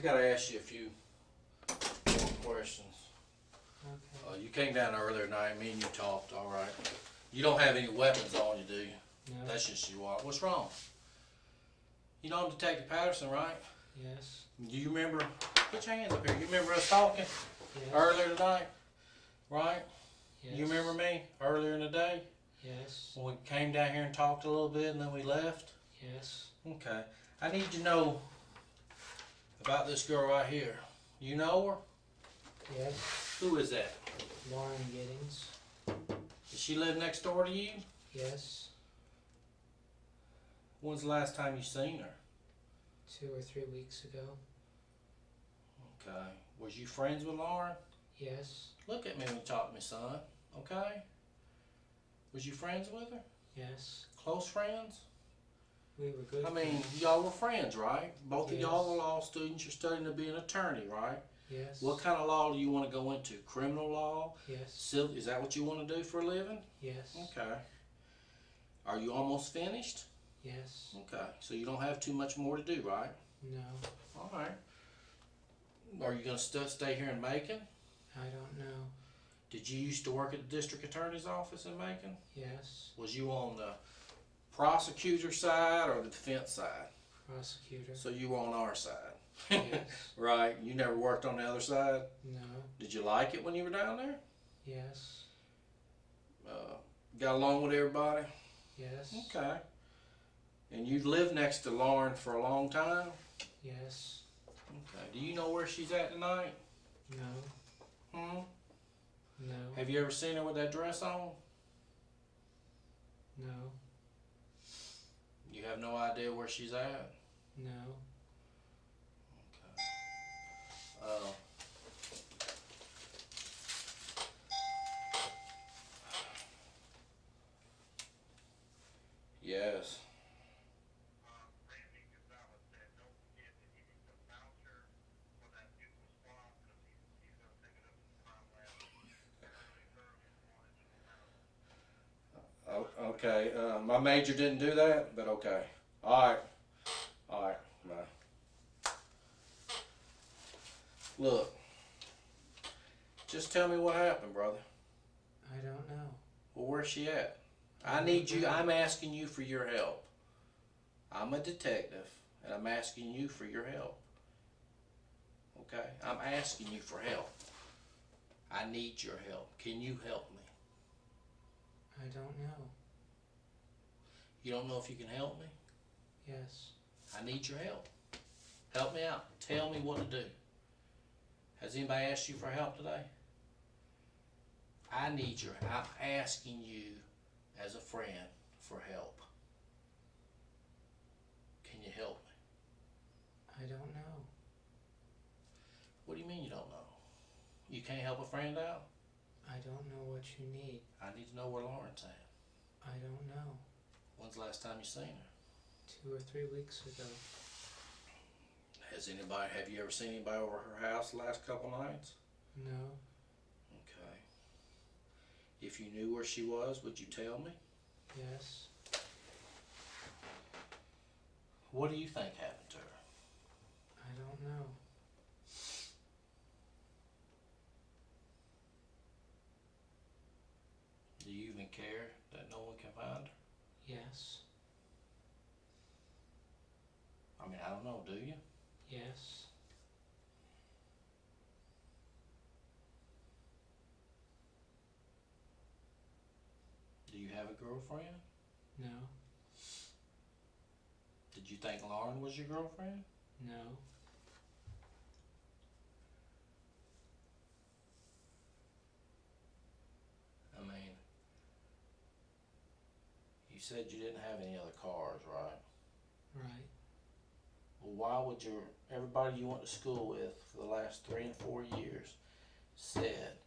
just got to ask you a few more questions. Okay. You came down earlier tonight, me and you talked, all right. You don't have any weapons on you, do you? No. That's just you are. What's wrong? You know I'm Detective Patterson, right? Yes. Do you remember, put your hands up here, you remember us talking Yes. earlier tonight, right? Yes. You remember me earlier in the day? Yes. When we came down here and talked a little bit and then we left? Yes. Okay. I need to know about this girl right here. You know her? Yes. Who is that? Lauren Giddings. Does she live next door to you? Yes. When's the last time you seen her? 2 or 3 weeks ago. Okay. Was you friends with Lauren? Yes. Look at me when you talk to me, son. Okay? Was you friends with her? Yes. Close friends? We were good. I mean, y'all were friends, right? Both of Yes. y'all are law students. You're studying to be an attorney, right? Yes. What kind of law do you want to go into? Criminal law? Yes. Civil? Is that what you want to do for a living? Yes. Okay. Are you almost finished? Yes. Okay. So you don't have too much more to do, right? No. All right. Are you going to stay here in Macon? I don't know. Did you used to work at the district attorney's office in Macon? Yes. Was you on the prosecutor side or the defense side? Prosecutor. So you were on our side. Yes. Right. You never worked on the other side? No. Did you like it when you were down there? Yes. Got along with everybody? Yes. Okay. And you've lived next to Lauren for a long time? Yes. Okay. Do you know where she's at tonight? No. Hmm? No. Have you ever seen her with that dress on? No. You have no idea where she's at? No. Okay. Yes. Oh, okay. My major didn't do that, but okay. All right. All right. Bye. Look. Just tell me what happened, brother. I don't know. Well, where's she at? I need you. I'm asking you for your help. I'm a detective, and I'm asking you for your help. Okay? I'm asking you for help. I need your help. Can you help me? I don't know. You don't know if you can help me? Yes. I need your help. Help me out. Tell me what to do. Has anybody asked you for help today? I'm asking you as a friend for help. Can you help me? I don't know. What do you mean you don't know? You can't help a friend out? I don't know what you need. I need to know where Lauren's at. I don't know. When's the last time you seen her? 2 or 3 weeks ago. Have you ever seen anybody over her house the last couple nights? No. Okay. If you knew where she was, would you tell me? Yes. What do you think happened to her? I don't know. Do you even care that no one can find her? Yes. I mean, I don't know, do you? Yes. Do you have a girlfriend? No. Did you think Lauren was your girlfriend? No. I mean, you said you didn't have any other cars, right? Right. Well, why would everybody you went to school with for the last 3 and 4 years said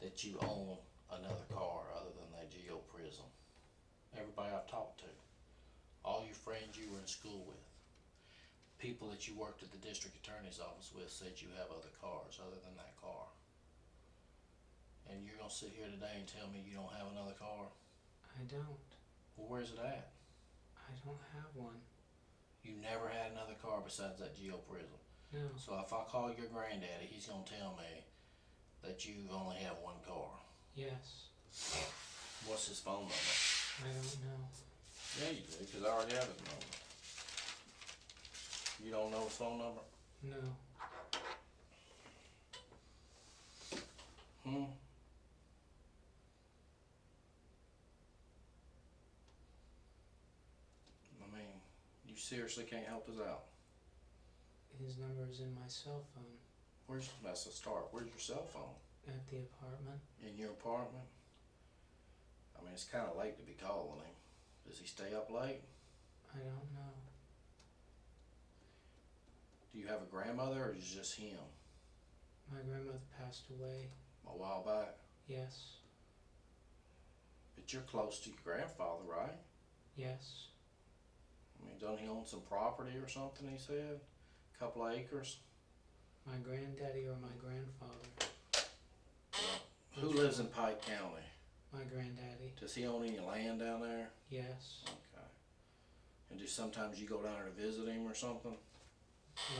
that you own another car other than that Geo Prism? Everybody I've talked to, all your friends you were in school with, people that you worked at the district attorney's office with said you have other cars other than that car. And you're gonna sit here today and tell me you don't have another car? I don't. Well, where's it at? I don't have one. You never had another car besides that Geo Prism. No. So if I call your granddaddy, he's gonna tell me that you only have one car. Yes. What's his phone number? I don't know. Yeah, you do, because I already have his number. You don't know his phone number? No. Hmm? I mean, you seriously can't help us out. His number is in my cell phone That's a start. Where's your cell phone? at the apartment. In your apartment? I mean, it's kind of late to be calling him. Does he stay up late? I don't know. Do you have a grandmother, or is it just him? My grandmother passed away. A while back? Yes. But you're close to your grandfather, right? Yes. I mean, doesn't he own some property or something, he said? A couple of acres? My granddaddy or my grandfather? Who lives in Pike County? My granddaddy. Does he own any land down there? Yes. Okay. And do sometimes you go down there to visit him or something?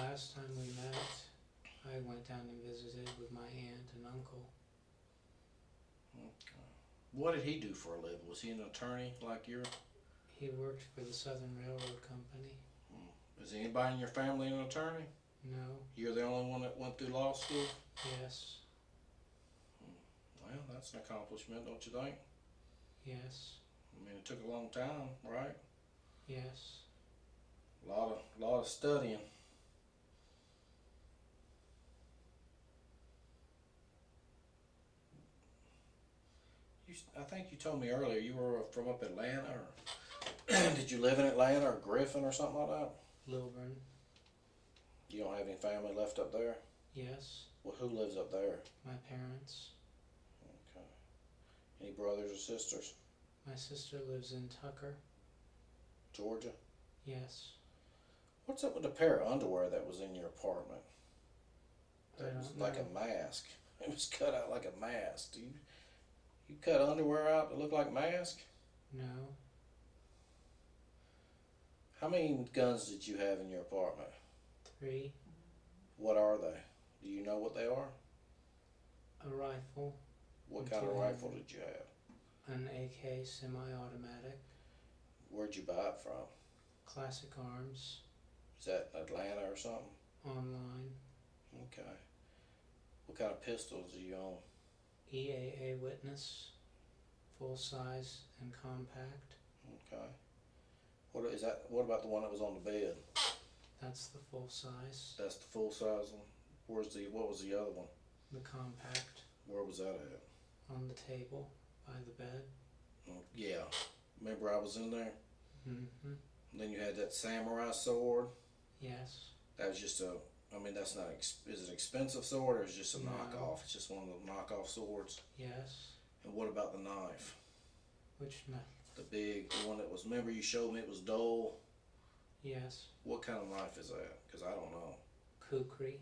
Last time we met, I went down and visited with my aunt and uncle. Okay. What did he do for a living? Was he an attorney like you? He worked for the Southern Railroad Company. Is anybody in your family an attorney? No. You're the only one that went through law school? Yes. Well, that's an accomplishment, don't you think? Yes. I mean, it took a long time, right? Yes. A lot of studying. I think you told me earlier you were from up Atlanta, or did you live in Atlanta or Griffin or something like that? Lilburn. You don't have any family left up there? Yes. Well, who lives up there? My parents. Okay. Any brothers or sisters? My sister lives in Tucker. Georgia? Yes. What's up with the pair of underwear that was in your apartment? That I was don't like know. a mask. It was cut out like a mask. You cut underwear out to look like a mask? No. How many guns did you have in your apartment? 3. What are they? Do you know what they are? A rifle. What And kind of 2 rifle did you have? An AK semi-automatic. Where'd you buy it from? Classic Arms. Is that Atlanta or something? Online. Okay. What kind of pistols do you own? EAA Witness. Full size and compact. Okay. What is that? What about the one that was on the bed? That's the full size. That's the full size one. What was the other one? The compact. Where was that at? On the table by the bed. Yeah. Remember I was in there? Mm-hmm. And then you had that samurai sword. Yes. That was just that's not, is it an expensive sword or is it just a No. knockoff? It's just one of the knockoff swords. Yes. And what about the knife? Which knife? The one that was, remember you showed me it was dull? Yes. What kind of knife is that? Because I don't know. Kukri.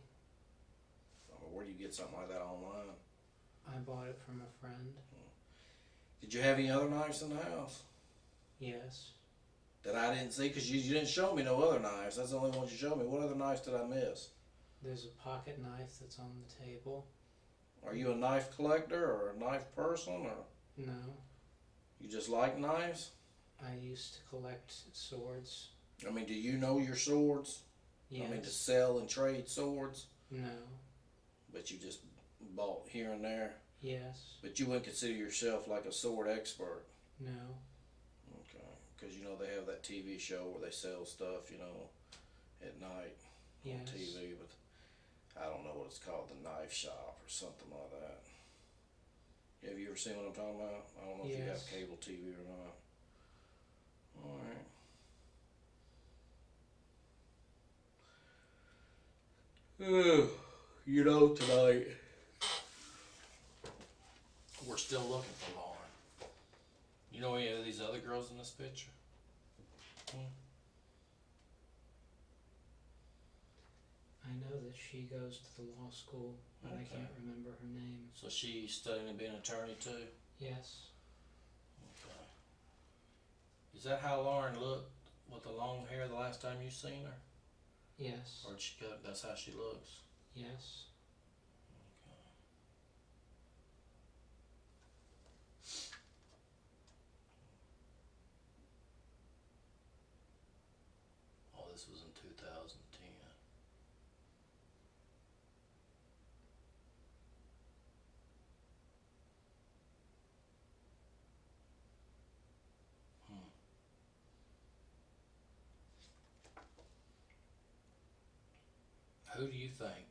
I mean, where do you get something like that online? I bought it from a friend. Did you have any other knives in the house Yes. that I didn't see? Because you didn't show me no other knives. That's the only ones you showed me. What other knives did I miss? There's a pocket knife that's on the table. Are you a knife collector or a knife person, or No. you just like knives? I used to collect swords. I mean, do you know your swords? Yes. I mean, to sell and trade swords? No. But you just bought here and there? Yes. But you wouldn't consider yourself like a sword expert? No. Okay. Because, they have that TV show where they sell stuff, at night Yes. on TV, but I don't know what it's called, the knife shop or something like that. Have you ever seen what I'm talking about? I don't know if you Yes. have cable TV or not. Alright. Tonight we're still looking for Lauren. You know any of these other girls in this picture? I know that she goes to the law school, but I Okay. can't remember her name. So she's studying to be an attorney too? Yes. Okay. Is that how Lauren looked with the long hair the last time you seen her? Yes. Or she got, that's how she looks? Yes. Oh, this was in 2010. Hmm. Who do you think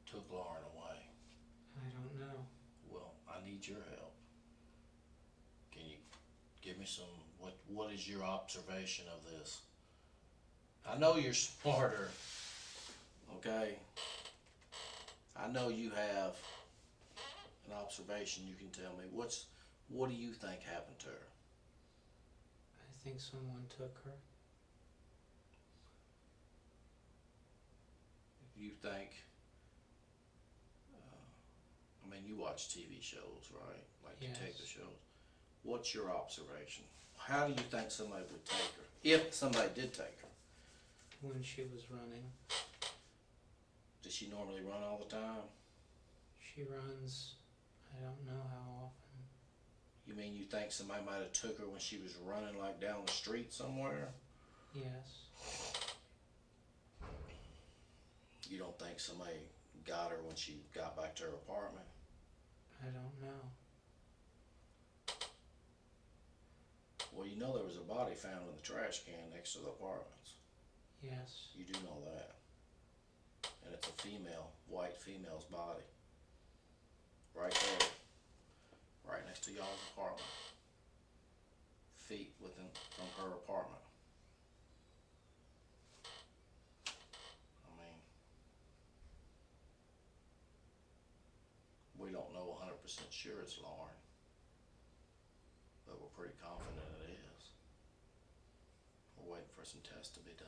took Lauren away? I don't know. Well, I need your help. Can you give me some, what is your observation of this? I know you're smarter, okay? I know you have an observation you can tell me. What do you think happened to her? I think someone took her. You think, I mean, you watch TV shows, right? Like Yes. detective shows. What's your observation? How do you think somebody would take her? If somebody did take her. When she was running. Does she normally run all the time? She runs, I don't know how often. You mean you think somebody might have took her when she was running like down the street somewhere? Yes. You don't think somebody got her when she got back to her apartment? I don't know. Well, you know there was a body found in the trash can next to the apartments. Yes. You do know that. And it's a female, white female's body. Right there. Right next to y'all's apartment. Feet within from her apartment. I mean, we don't know 100% sure it's Lauren, but we're pretty confident it is. We're waiting for some tests to be done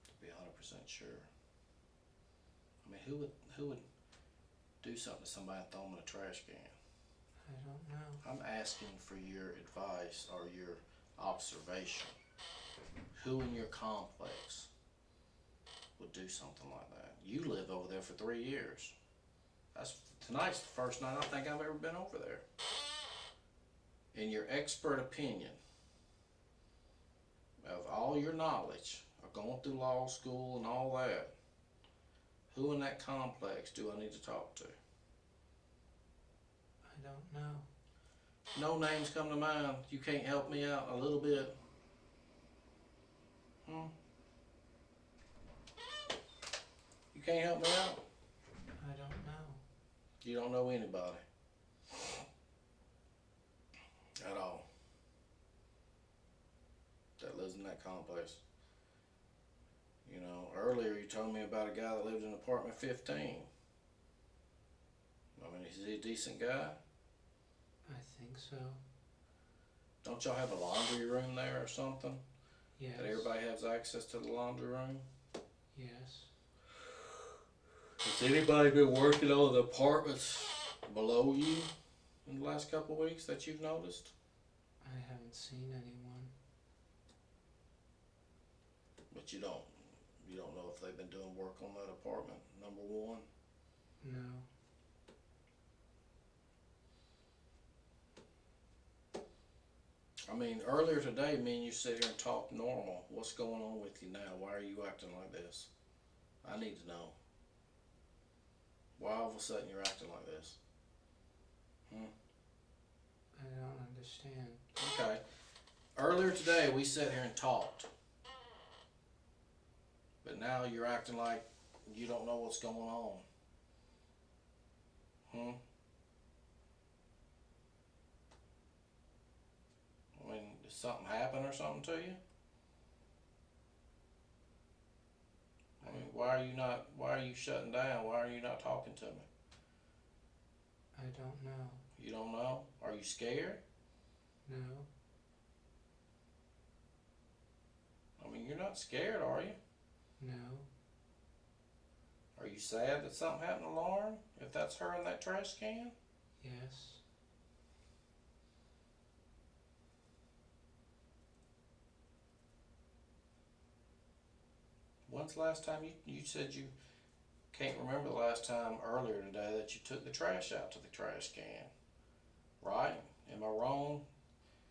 to be 100% sure. I mean, who would do something to somebody and throw them in a trash can? I don't know. I'm asking for your advice or your observation. Who in your complex would do something like that? You lived over there for 3 years. Tonight's the first night I think I've ever been over there. In your expert opinion, of all your knowledge of going through law school and all that, who in that complex do I need to talk to? I don't know. No names come to mind. You can't help me out a little bit? You can't help me out? I don't know. You don't know anybody at all that lives in that complex. You know, earlier you told me about a guy that lived in apartment 15. I mean, is he a decent guy? I think so. Don't y'all have a laundry room there or something? Yes. That everybody has access to the laundry room? Yes. Has anybody been working on the apartments below you in the last couple of weeks that you've noticed? I haven't seen anyone. But you don't know if they've been doing work on that apartment, number one? No. I mean, earlier today, me and you sit here and talk normal. What's going on with you now? Why are you acting like this? I need to know. Why all of a sudden you're acting like this? I don't understand. Okay. Earlier today, we sat here and talked. But now you're acting like you don't know what's going on. I mean, did something happen or something to you? I mean, why are you shutting down? Why are you not talking to me? I don't know. You don't know? Are you scared? No. I mean, you're not scared, are you? No. Are you sad that something happened to Lauren? If that's her in that trash can? Yes. When's the last time you said you can't remember the last time earlier today that you took the trash out to the trash can? Right? Am I wrong?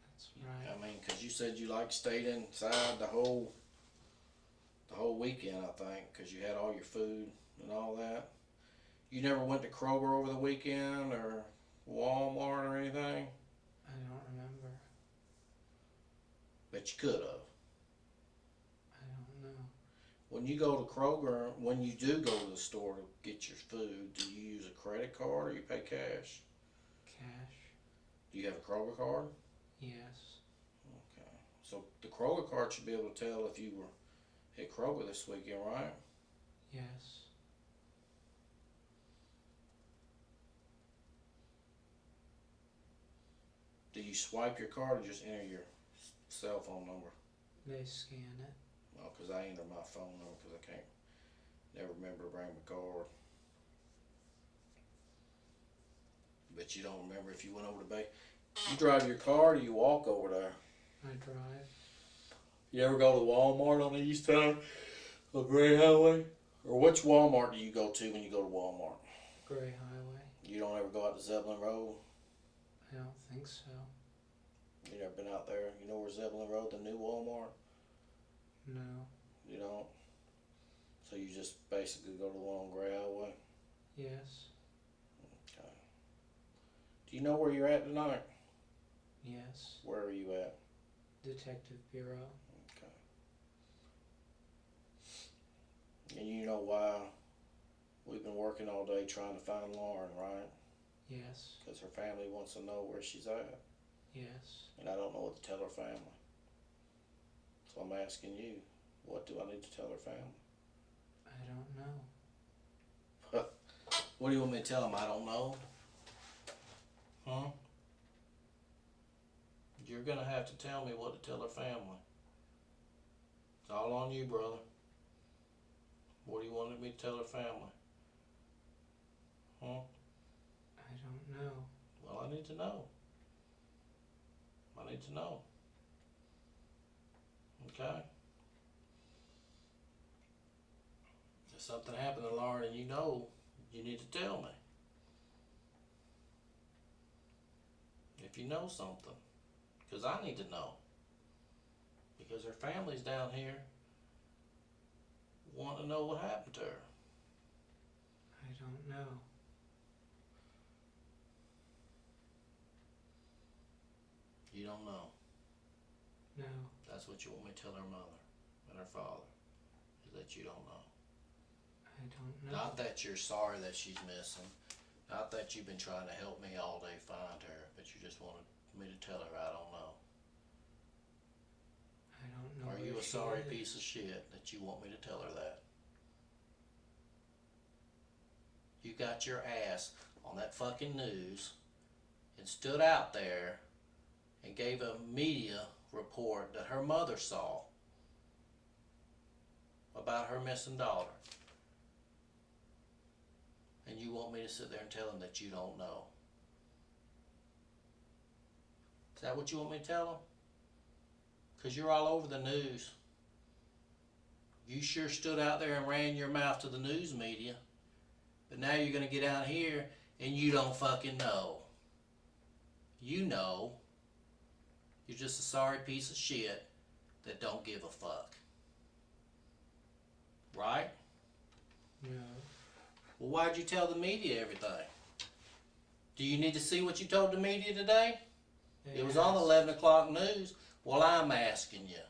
That's right. I mean, 'cause you said you like stayed inside the whole weekend, I think, 'cause you had all your food and all that. You never went to Kroger over the weekend or Walmart or anything? I don't remember. Bet you could have. I don't know. When you go to Kroger, when you do go to the store to get your food, do you use a credit card or you pay cash? Cash? Do you have a Kroger card? Yes. Okay. So the Kroger card should be able to tell if you were at Kroger this weekend, right? Yes. Do you swipe your card or just enter your cell phone number? They scan it. Oh, 'cause I enter my phone number 'cause I can't never remember to bring my card. But you don't remember if you went over to Bay. You drive your car or you walk over there? I drive. You ever go to Walmart on the east side of Gray Highway? Or which Walmart do you go to when you go to Walmart? Gray Highway. You don't ever go out to Zeppelin Road? I don't think so. You never been out there? You know where Zeppelin Road, the new Walmart? No. You don't? So you just basically go to the one on Gray Highway? Yes. Okay. Do you know where you're at tonight? Yes. Where are you at? Detective Bureau. Okay. And you know why we've been working all day trying to find Lauren, right? Yes. Because her family wants to know where she's at. Yes. And I don't know what to tell her family. So I'm asking you, what do I need to tell her family? I don't know. What do you want me to tell them? I don't know? Huh? You're gonna have to tell me what to tell her family. It's all on you, brother. What do you want me to tell her family? Huh? I don't know. Well, I need to know. I need to know. Okay? If something happened to Lauren and you know, you need to tell me. If you know something. Because I need to know. Because her family's down here wanting to know what happened to her. I don't know. You don't know. No. That's what you want me to tell her mother and her father. Is that you don't know. I don't know. Not that you're sorry that she's missing. Not that you've been trying to help me all day find her. But you just wanted me to tell her I don't know. I don't know. Are where you a she sorry is. piece of shit that you want me to tell her that? You got your ass on that fucking news and stood out there and gave a media report that her mother saw about her missing daughter. And you want me to sit there and tell them that you don't know? Is that what you want me to tell them? Because you're all over the news. You sure stood out there and ran your mouth to the news media. But now you're going to get out here and you don't fucking know. You know. You're just a sorry piece of shit that don't give a fuck. Right? No. Well, why'd you tell the media everything? Do you need to see what you told the media today? They It was on the asked. 11 o'clock news. Well, I'm asking you.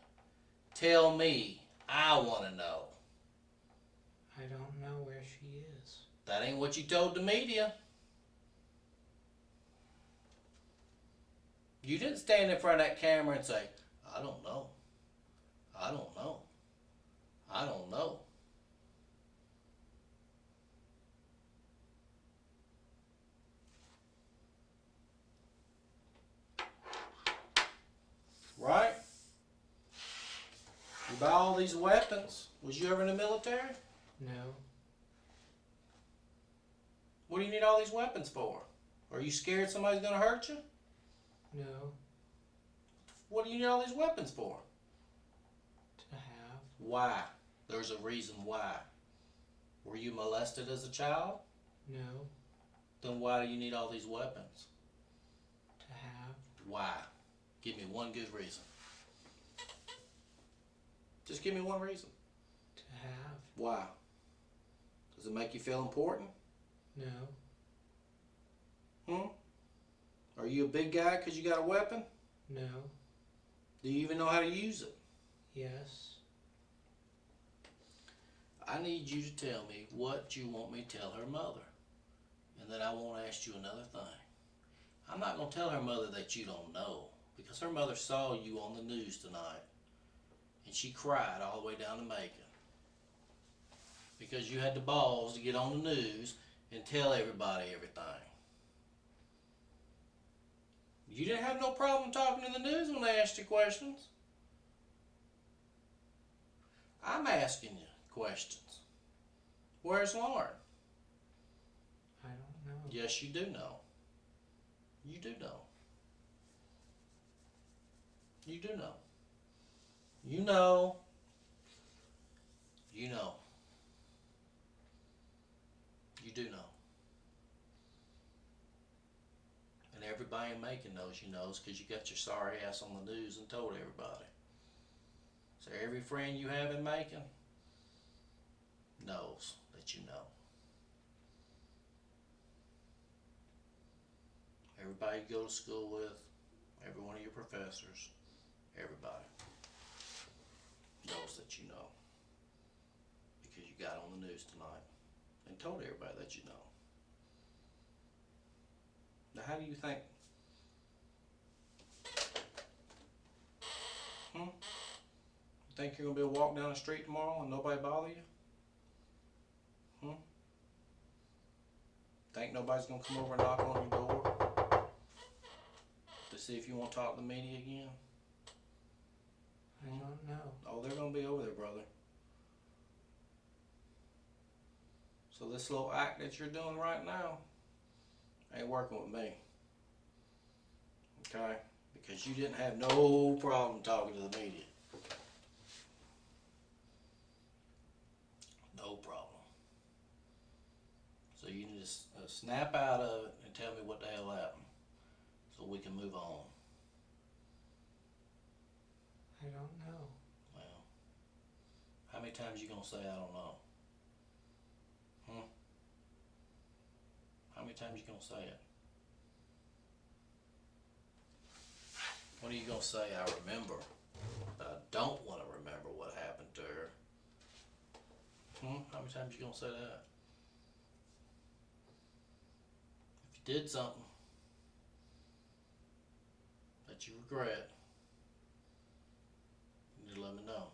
Tell me. I want to know. I don't know where she is. That ain't what you told the media. You didn't stand in front of that camera and say, I don't know. I don't know. I don't know. Right? You buy all these weapons. Was you ever in the military? No. What do you need all these weapons for? Are you scared somebody's gonna hurt you? No. What do you need all these weapons for? To have. Why? There's a reason why. Were you molested as a child? No. Then why do you need all these weapons? To have. Why? Give me one good reason. Just give me one reason. To have. Why? Does it make you feel important? No. Are you a big guy because you got a weapon? No. Do you even know how to use it? Yes. I need you to tell me what you want me to tell her mother. And then I won't ask you another thing. I'm not going to tell her mother that you don't know, because her mother saw you on the news tonight. And she cried all the way down to Macon. Because you had the balls to get on the news and tell everybody everything. You didn't have no problem talking to the news when they asked you questions. I'm asking you questions. Where's Lauren? I don't know. Yes, you do know. You do know. You do know. You know. You know. You do know. And everybody in Macon knows you knows, because you got your sorry ass on the news and told everybody. So every friend you have in Macon knows that you know. Everybody you go to school with, every one of your professors, everybody knows that you know. Because you got on the news tonight and told everybody that you know. Now how do you think? You think you're going to be able to walk down the street tomorrow and nobody bother you? Think nobody's going to come over and knock on your door to see if you want to talk to the media again? I don't know. Oh, they're going to be over there, brother. So this little act that you're doing right now ain't working with me. Okay? Because you didn't have no problem talking to the media. No problem. So you need to snap out of it and tell me what the hell happened so we can move on. I don't know. Well, how many times you gonna say I don't know? How many times you gonna say it? When are you gonna say I remember, but I don't want to remember what happened to her? How many times you gonna say that? If you did something that you regret, you need to let me know.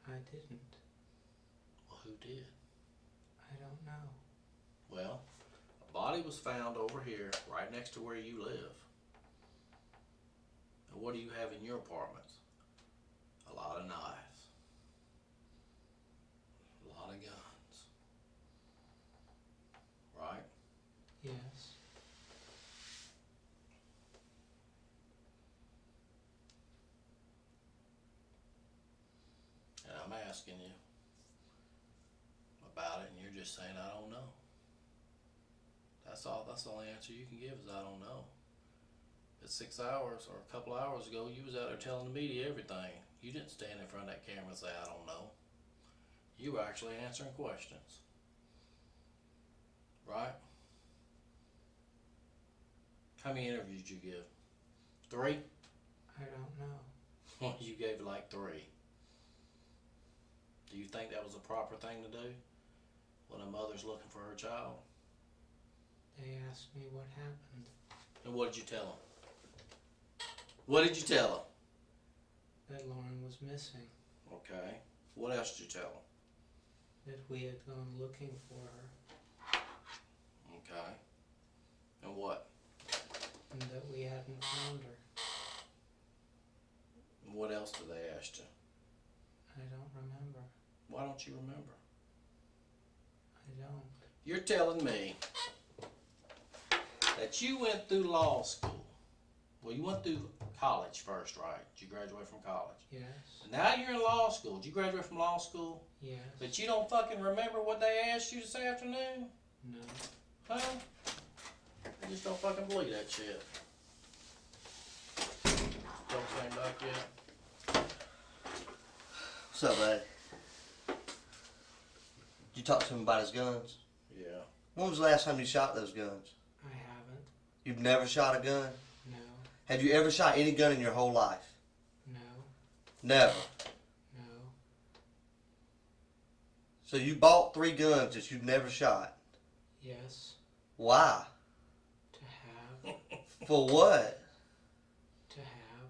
I didn't. Well, who did? I don't know. Well, a body was found over here, right next to where you live. And what do you have in your apartments? A lot of knives. A lot of guns. Right? Yes. And I'm asking you about it, and you're just saying, I don't know. That's all. That's the only answer you can give is I don't know. But 6 hours or a couple hours ago, you was out there telling the media everything. You didn't stand in front of that camera and say, I don't know. You were actually answering questions. Right? How many interviews did you give? 3? I don't know. Well, you gave like 3. Do you think that was a proper thing to do when a mother's looking for her child? They asked me what happened. And what did you tell them? What did you tell them? That Lauren was missing. Okay. What else did you tell them? That we had gone looking for her. Okay. And what? And that we hadn't found her. And what else did they ask you? I don't remember. Why don't you remember? I don't. You're telling me that you went through law school Well, you went through college first, right? Did you graduate from college? Yes. Now you're in law school. Did you graduate from law school? Yes. But you don't fucking remember what they asked you this afternoon? No. Huh? I just don't fucking believe that shit. Don't came back yet? What's up, buddy? Did you talk to him about his guns? Yeah. When was the last time you shot those guns? I haven't. You've never shot a gun? No. Have you ever shot any gun in your whole life? No. Never. No. So you bought 3 guns that you've never shot. Yes. Why? To have. For what? To have.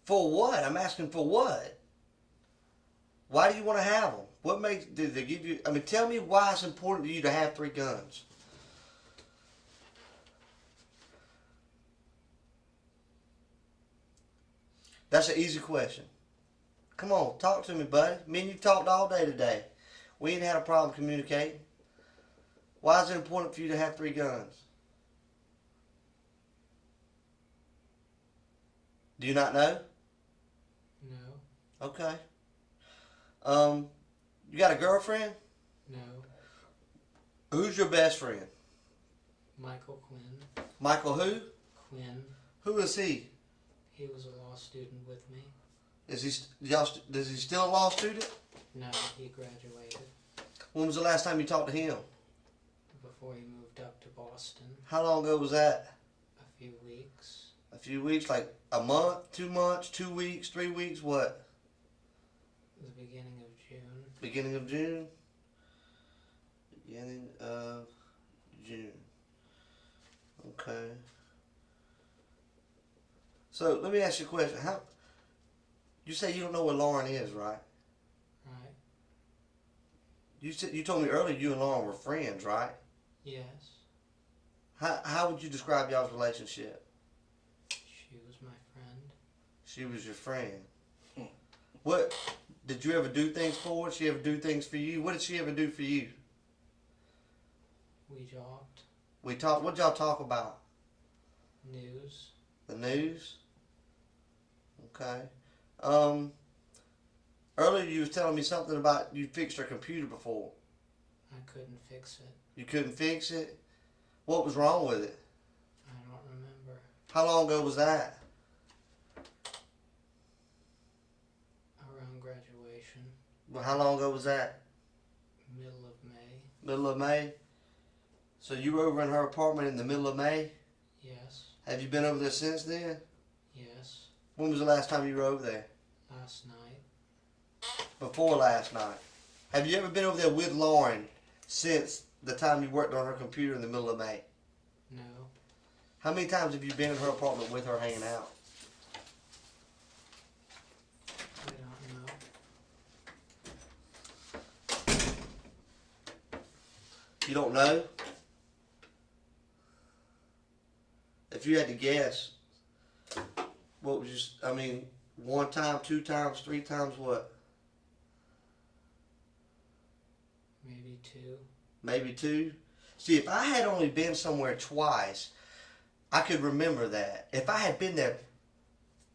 For what? I'm asking for what? Why do you want to have them? What makes, did they give you, I mean, tell me why it's important to you to have 3 guns. That's an easy question. Come on, talk to me, buddy. Me and you talked all day today. We ain't had a problem communicating. Why is it important for you to have 3 guns? Do you not know? No. Okay. You got a girlfriend? No. Who's your best friend? Michael Quinn. Michael who? Quinn. Who is he? He was a law student with me. Is he is he still a law student? No, he graduated When was the last time you talked to him? before he moved up to Boston. How long ago was that? A few weeks. A few weeks, like a month, 2 months, 2 weeks, 3 weeks, what? The beginning of June. Beginning of June? Beginning of June. Okay. So let me ask you a question. You say you don't know where Lauren is, right? Right? You told me earlier you and Lauren were friends, right? Yes. How would you describe y'all's relationship? She was my friend. She was your friend. What did you ever do things for her? Did she ever do things for you? What did she ever do for you? We talked. We talked. What y'all talk about? News. The news. Okay. Earlier you was telling me something about you fixed her computer before. I couldn't fix it. You couldn't fix it. What was wrong with it? I don't remember. How long ago was that? Around graduation. Well, how long ago was that? Middle of May. Middle of May. So you were over in her apartment in the middle of May. Yes. Have you been over there since then? Yes. When was the last time you were over there? Last night. Before last night. Have you ever been over there with Lauren since the time you worked on her computer in the middle of May? No. How many times have you been in her apartment with her hanging out? I don't know. You don't know? If you had to guess, what would you, I mean, 1 time, 2 times, 3 times what? Maybe 2. Maybe 2? See, if I had only been somewhere twice, I could remember that. If I had been there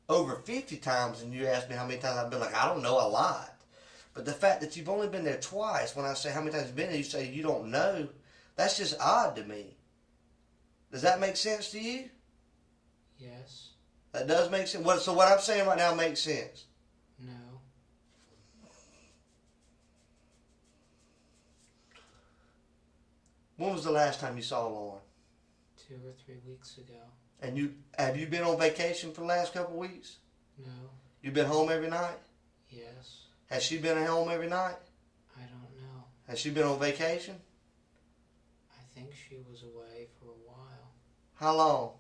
over 50 times and you asked me how many times I've been, like, I don't know, a lot. But the fact that you've only been there twice, when I say how many times you've been there, you say you don't know, that's just odd to me. Does that make sense to you? Yes. That does make sense. So what I'm saying right now makes sense. No. When was the last time you saw Lauren? 2 or 3 weeks ago. And have you been on vacation for the last couple of weeks? No. You been home every night? Yes. Has she been at home every night? I don't know. Has she been on vacation? I think she was away for a while. How long?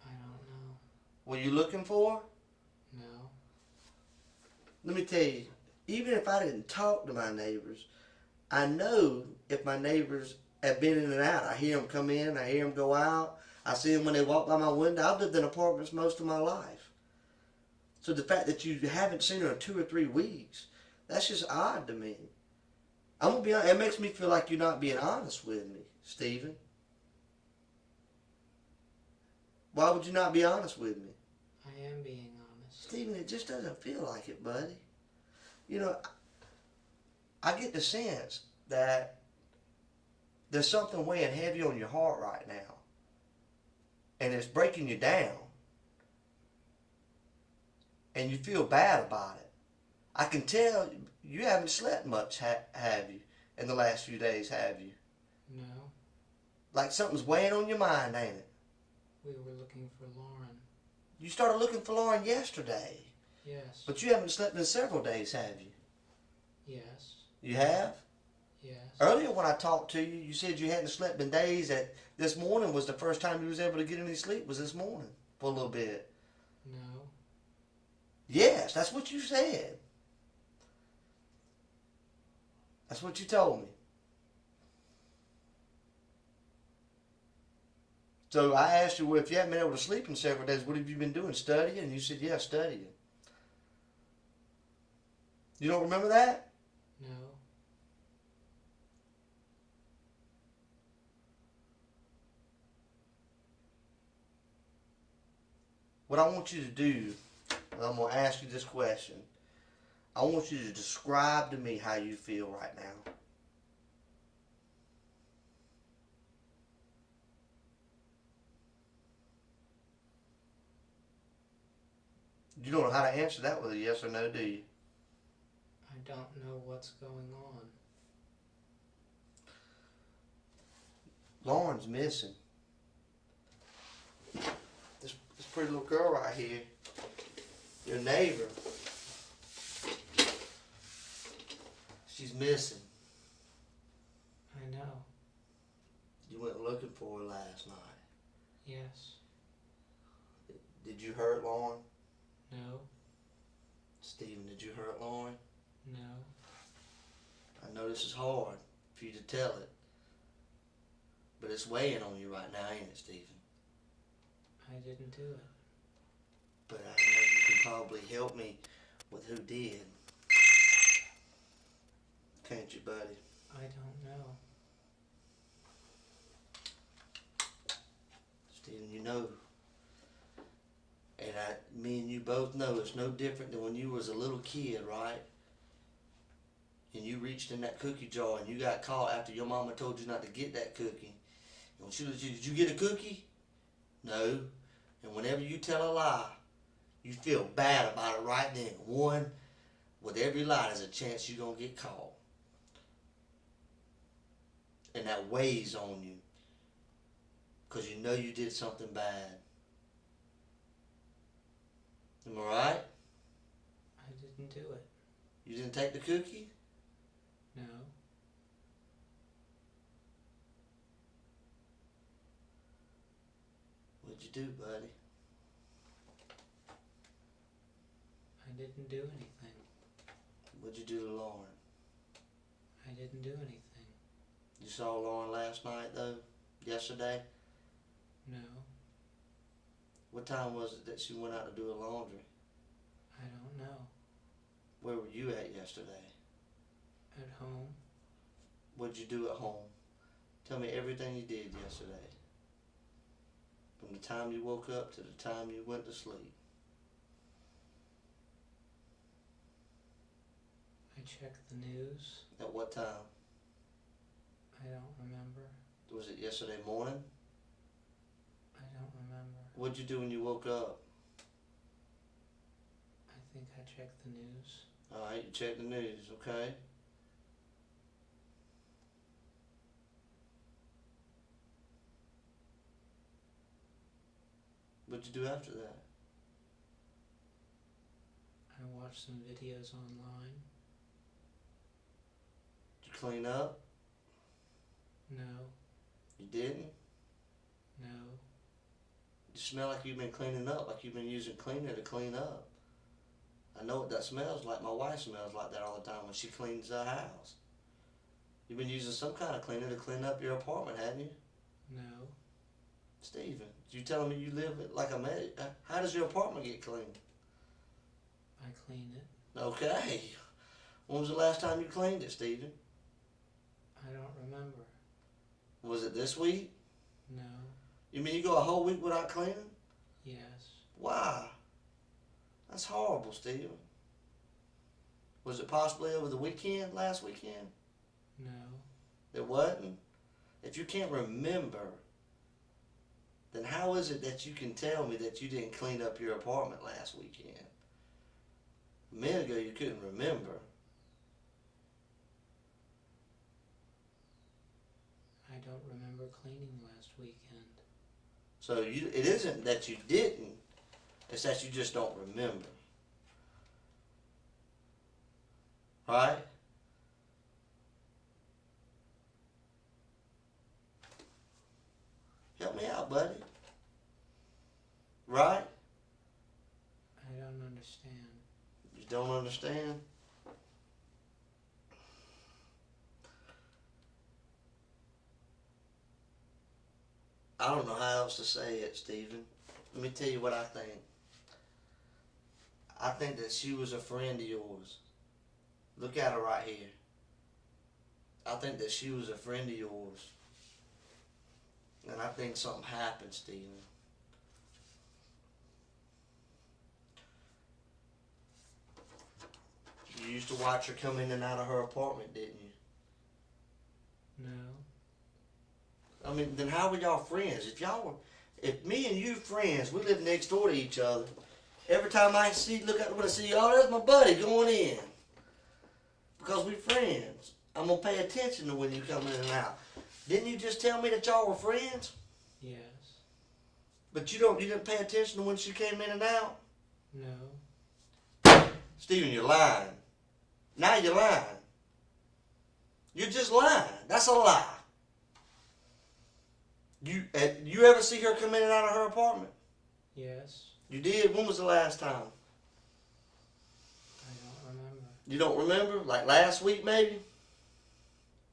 I don't know. Were you looking for her? No. Let me tell you, even if I didn't talk to my neighbors, I know if my neighbors have been in and out. I hear them come in, I hear them go out. I see them when they walk by my window. I've lived in apartments most of my life. So the fact that you haven't seen her in 2 or 3 weeks, that's just odd to me. I'm going to be honest, it makes me feel like you're not being honest with me, Stephen. Why would you not be honest with me? am being honest. Stephen, it just doesn't feel like it, buddy. You know, I get the sense that there's something weighing heavy on your heart right now. And it's breaking you down. And you feel bad about it. I can tell you haven't slept much, have you? In the last few days, have you? No, Like something's weighing on your mind, ain't it? we were looking for Lauren. You started looking for Lauren yesterday. Yes. But you haven't slept in several days, have you? Yes. You have? Yes. Earlier when I talked to you, you said you hadn't slept in days. That this morning was the first time you was able to get any sleep, was this morning for a little bit. No. Yes, that's what you said. That's what you told me. So I asked you, well, if you haven't been able to sleep in several days, what have you been doing? Studying? And you said, yeah, studying. You don't remember that? No. What I want you to do, and I'm going to ask you this question. I want you to describe to me how you feel right now. You don't know how to answer that with a yes or no, do you? I don't know what's going on. Lauren's missing. This pretty little girl right here, your neighbor, she's missing. I know. You went looking for her last night. Yes. Did you hurt Lauren? No. Stephen, did you hurt Lauren? No. I know this is hard for you to tell it, but it's weighing on you right now, ain't it, Stephen? I didn't do it. But I know you can probably help me with who did. Can't you, buddy? I don't know. Stephen, you know, and me and you both know it's no different than when you was a little kid, right? And you reached in that cookie jar and you got caught after your mama told you not to get that cookie. And when she was, did you get a cookie? No. And whenever you tell a lie, you feel bad about it right then. One, with every lie, there's a chance you're going to get caught. And that weighs on you. Because you know you did something bad. Am I right? I didn't do it. You didn't take the cookie? No. What'd you do, buddy? I didn't do anything. What'd you do to Lauren? I didn't do anything. You saw Lauren last night, though? Yesterday? No. What time was it that she went out to do her laundry? I don't know. Where were you at yesterday? At home. What'd you do at home? Tell me everything you did yesterday. From the time you woke up to the time you went to sleep. I checked the news. At what time? I don't remember. Was it yesterday morning? I don't remember. What'd you do when you woke up? I think I checked the news. Alright, you checked the news, okay? What'd you do after that? I watched some videos online. Did you clean up? No. You didn't? No. You smell like you've been cleaning up, like you've been using cleaner to clean up. I know what that smells like. My wife smells like that all the time when she cleans the house. You've been using some kind of cleaner to clean up your apartment, hadn't you? No. Stephen, you telling me you live like a man? How does your apartment get cleaned? I clean it. Okay. When was the last time you cleaned it, Stephen? I don't remember. Was it this week? No. You mean you go a whole week without cleaning? Yes. Why? That's horrible, Stephen. Was it possibly over the weekend, last weekend? No. It wasn't? If you can't remember, then how is it that you can tell me that you didn't clean up your apartment last weekend? A minute ago you couldn't remember. I don't remember cleaning last weekend. So it isn't that you didn't, it's that you just don't remember. Right? Help me out, buddy. Right? I don't understand. You don't understand? I don't know how else to say it, Stephen. Let me tell you what I think. I think that she was a friend of yours. Look at her right here. I think that she was a friend of yours. And I think something happened, Stephen. You used to watch her come in and out of her apartment, didn't you? No. I mean, then how were y'all friends? If me and you friends, we live next door to each other. Every time I look out the window and see, oh, there's my buddy going in. Because we friends. I'm going to pay attention to when you come in and out. Didn't you just tell me that y'all were friends? Yes. But you didn't pay attention to when she came in and out? No. Stephen, you're lying. Now you're lying. You're just lying. That's a lie. You ever see her come in and out of her apartment? Yes. You did? When was the last time? I don't remember. You don't remember? Like last week maybe?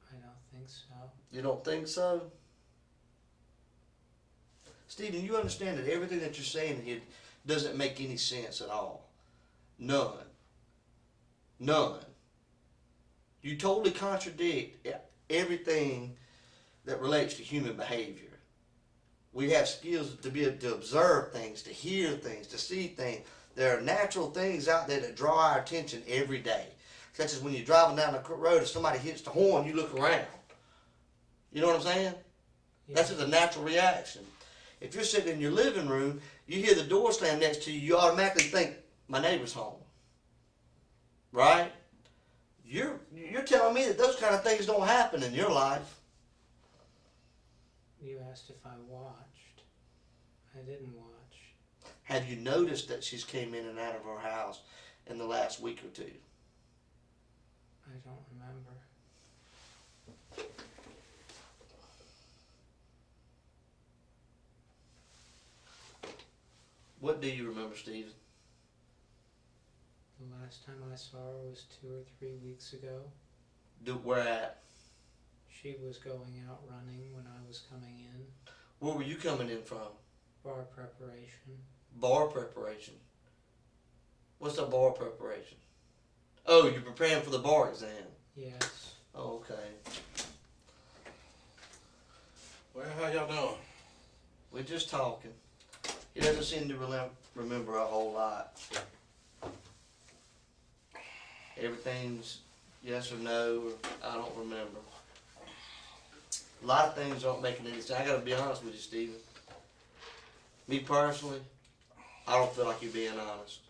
I don't think so. You don't think so? Stephen, you understand that everything that you're saying here doesn't make any sense at all. None. None. You totally contradict everything that relates to human behavior. We have skills to be able to observe things, to hear things, to see things. There are natural things out there that draw our attention every day. Such as when you're driving down the road and somebody hits the horn, you look around. You know what I'm saying? Yes. That's just a natural reaction. If you're sitting in your living room, you hear the door slam next to you, you automatically think, my neighbor's home. Right? You're telling me that those kind of things don't happen in your life. You asked if I watched. I didn't watch. Have you noticed that she's came in and out of her house in the last week or two? I don't remember. What do you remember, Stephen? The last time I saw her was 2 or 3 weeks ago. Where at? She was going out running when I was coming in. Where were you coming in from? Bar preparation. Bar preparation. What's a bar preparation? Oh, you're preparing for the bar exam. Yes. Oh, okay. Well, how y'all doing? We're just talking. He doesn't seem to remember a whole lot. Everything's yes or no, or I don't remember. A lot of things aren't making any sense. I gotta be honest with you, Stephen. Me personally, I don't feel like you're being honest.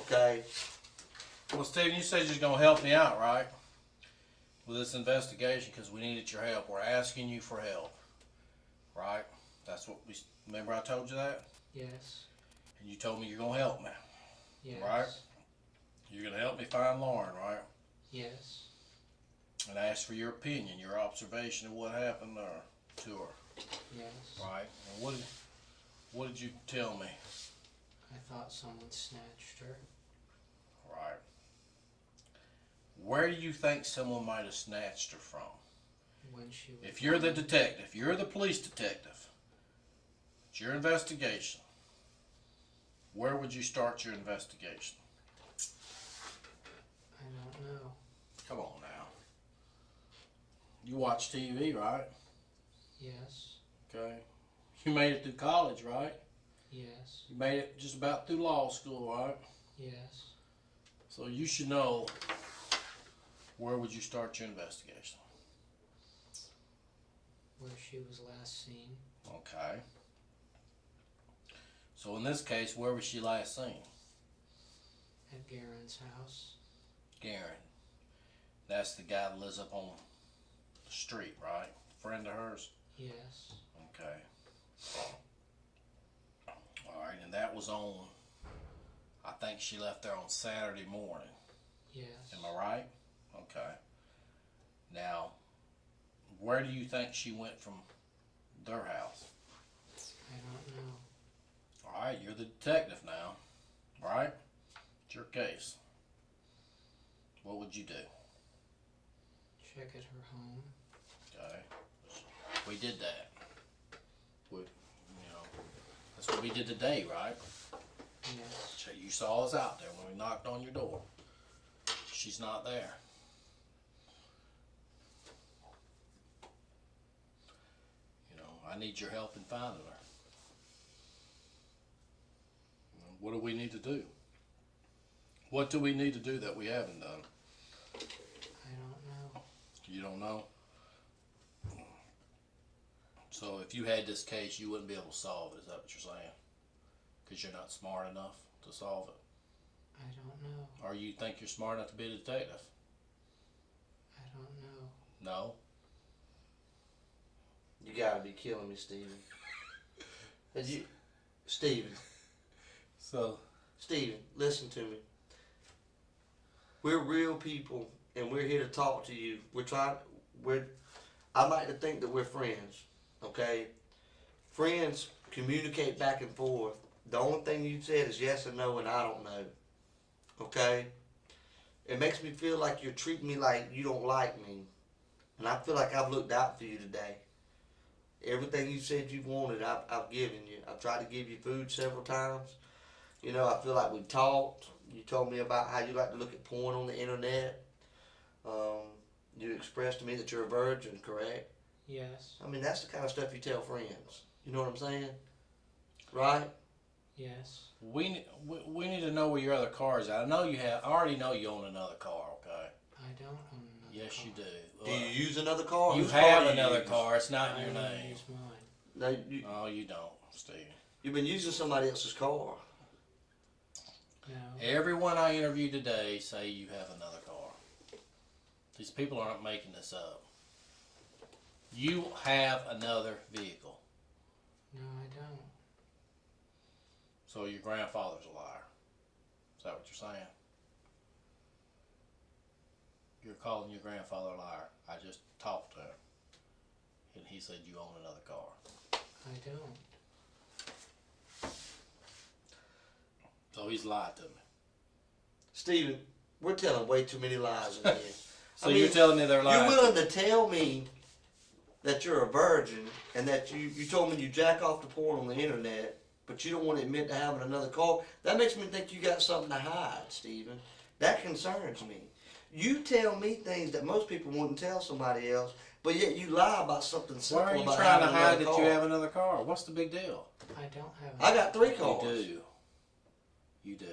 Okay? Well, Stephen, you said you're going to help me out, right? With this investigation, because we needed your help. We're asking you for help. Right? That's what we... Remember I told you that? Yes. And you told me you're going to help me. Yes. Right? You're going to help me find Lauren, right? Yes. And ask for your opinion, your observation of what happened to her. Yes. Right? And what did you tell me? I thought someone snatched her. Right. Where do you think someone might have snatched her from? When she was... If you're the detective, you're the police detective, it's your investigation, where would you start your investigation? I don't know. Come on now. You watch TV, right? Yes. Okay. You made it through college, right? Yes. You made it just about through law school, right? Yes. So you should know, where would you start your investigation? Where she was last seen. Okay. So in this case, where was she last seen? At Garen's house. Garen. That's the guy that lives up on the street, right? Friend of hers? Yes. Okay. Alright, and that was on, I think she left there on Saturday morning. Yes. Am I right? Okay. Now, where do you think she went from their house? I don't know. Alright, you're the detective now. Alright? It's your case. What would you do? Check at her home. Okay. We did that. That's what we did today, right? Yes. So you saw us out there when we knocked on your door. She's not there. I need your help in finding her. What do we need to do? What do we need to do that we haven't done? I don't know. You don't know? So if you had this case, you wouldn't be able to solve it. Is that what you're saying? Because you're not smart enough to solve it? I don't know. Or you think you're smart enough to be a detective? I don't know. No? You gotta be killing me, Steven. Steven, So, listen to me. We're real people, and we're here to talk to you. I like to think that we're friends, okay? Friends communicate back and forth. The only thing you said is yes or no, and I don't know, okay? It makes me feel like you're treating me like you don't like me, and I feel like I've looked out for you today. Everything you said you wanted, I've given you. I've tried to give you food several times. I feel like we talked. You told me about how you like to look at porn on the internet. You expressed to me that you're a virgin, correct? Yes. I mean, that's the kind of stuff you tell friends. You know what I'm saying? Right? Yes. we need to know where your other car is at. I already know you own another car, okay? I don't own another Yes, car. you do. Do you use another car? You Whose car have do you another use? car. It's not I in your only name. use mine. No, Oh, you don't, Steve. you've been using somebody else's car. No. Everyone I interviewed today say you have another car. These people aren't making this up. You have another vehicle. No, I don't. So your grandfather's a liar. Is that what you're saying? You're calling your grandfather a liar. I just talked to him, and he said you own another car. I don't. So he's lied to me. Steven, we're telling way too many lies in here. So you're telling me they're lying? You're willing to tell me that you're a virgin and that you told me you jack off the porn on the internet, but you don't want to admit to having another car? That makes me think you got something to hide, Steven. That concerns me. You tell me things that most people wouldn't tell somebody else, but yet you lie about something simple. Why are you about trying to having hide another that car. you have another car? What's the big deal? I don't have. I got 3 cars. You do. You do.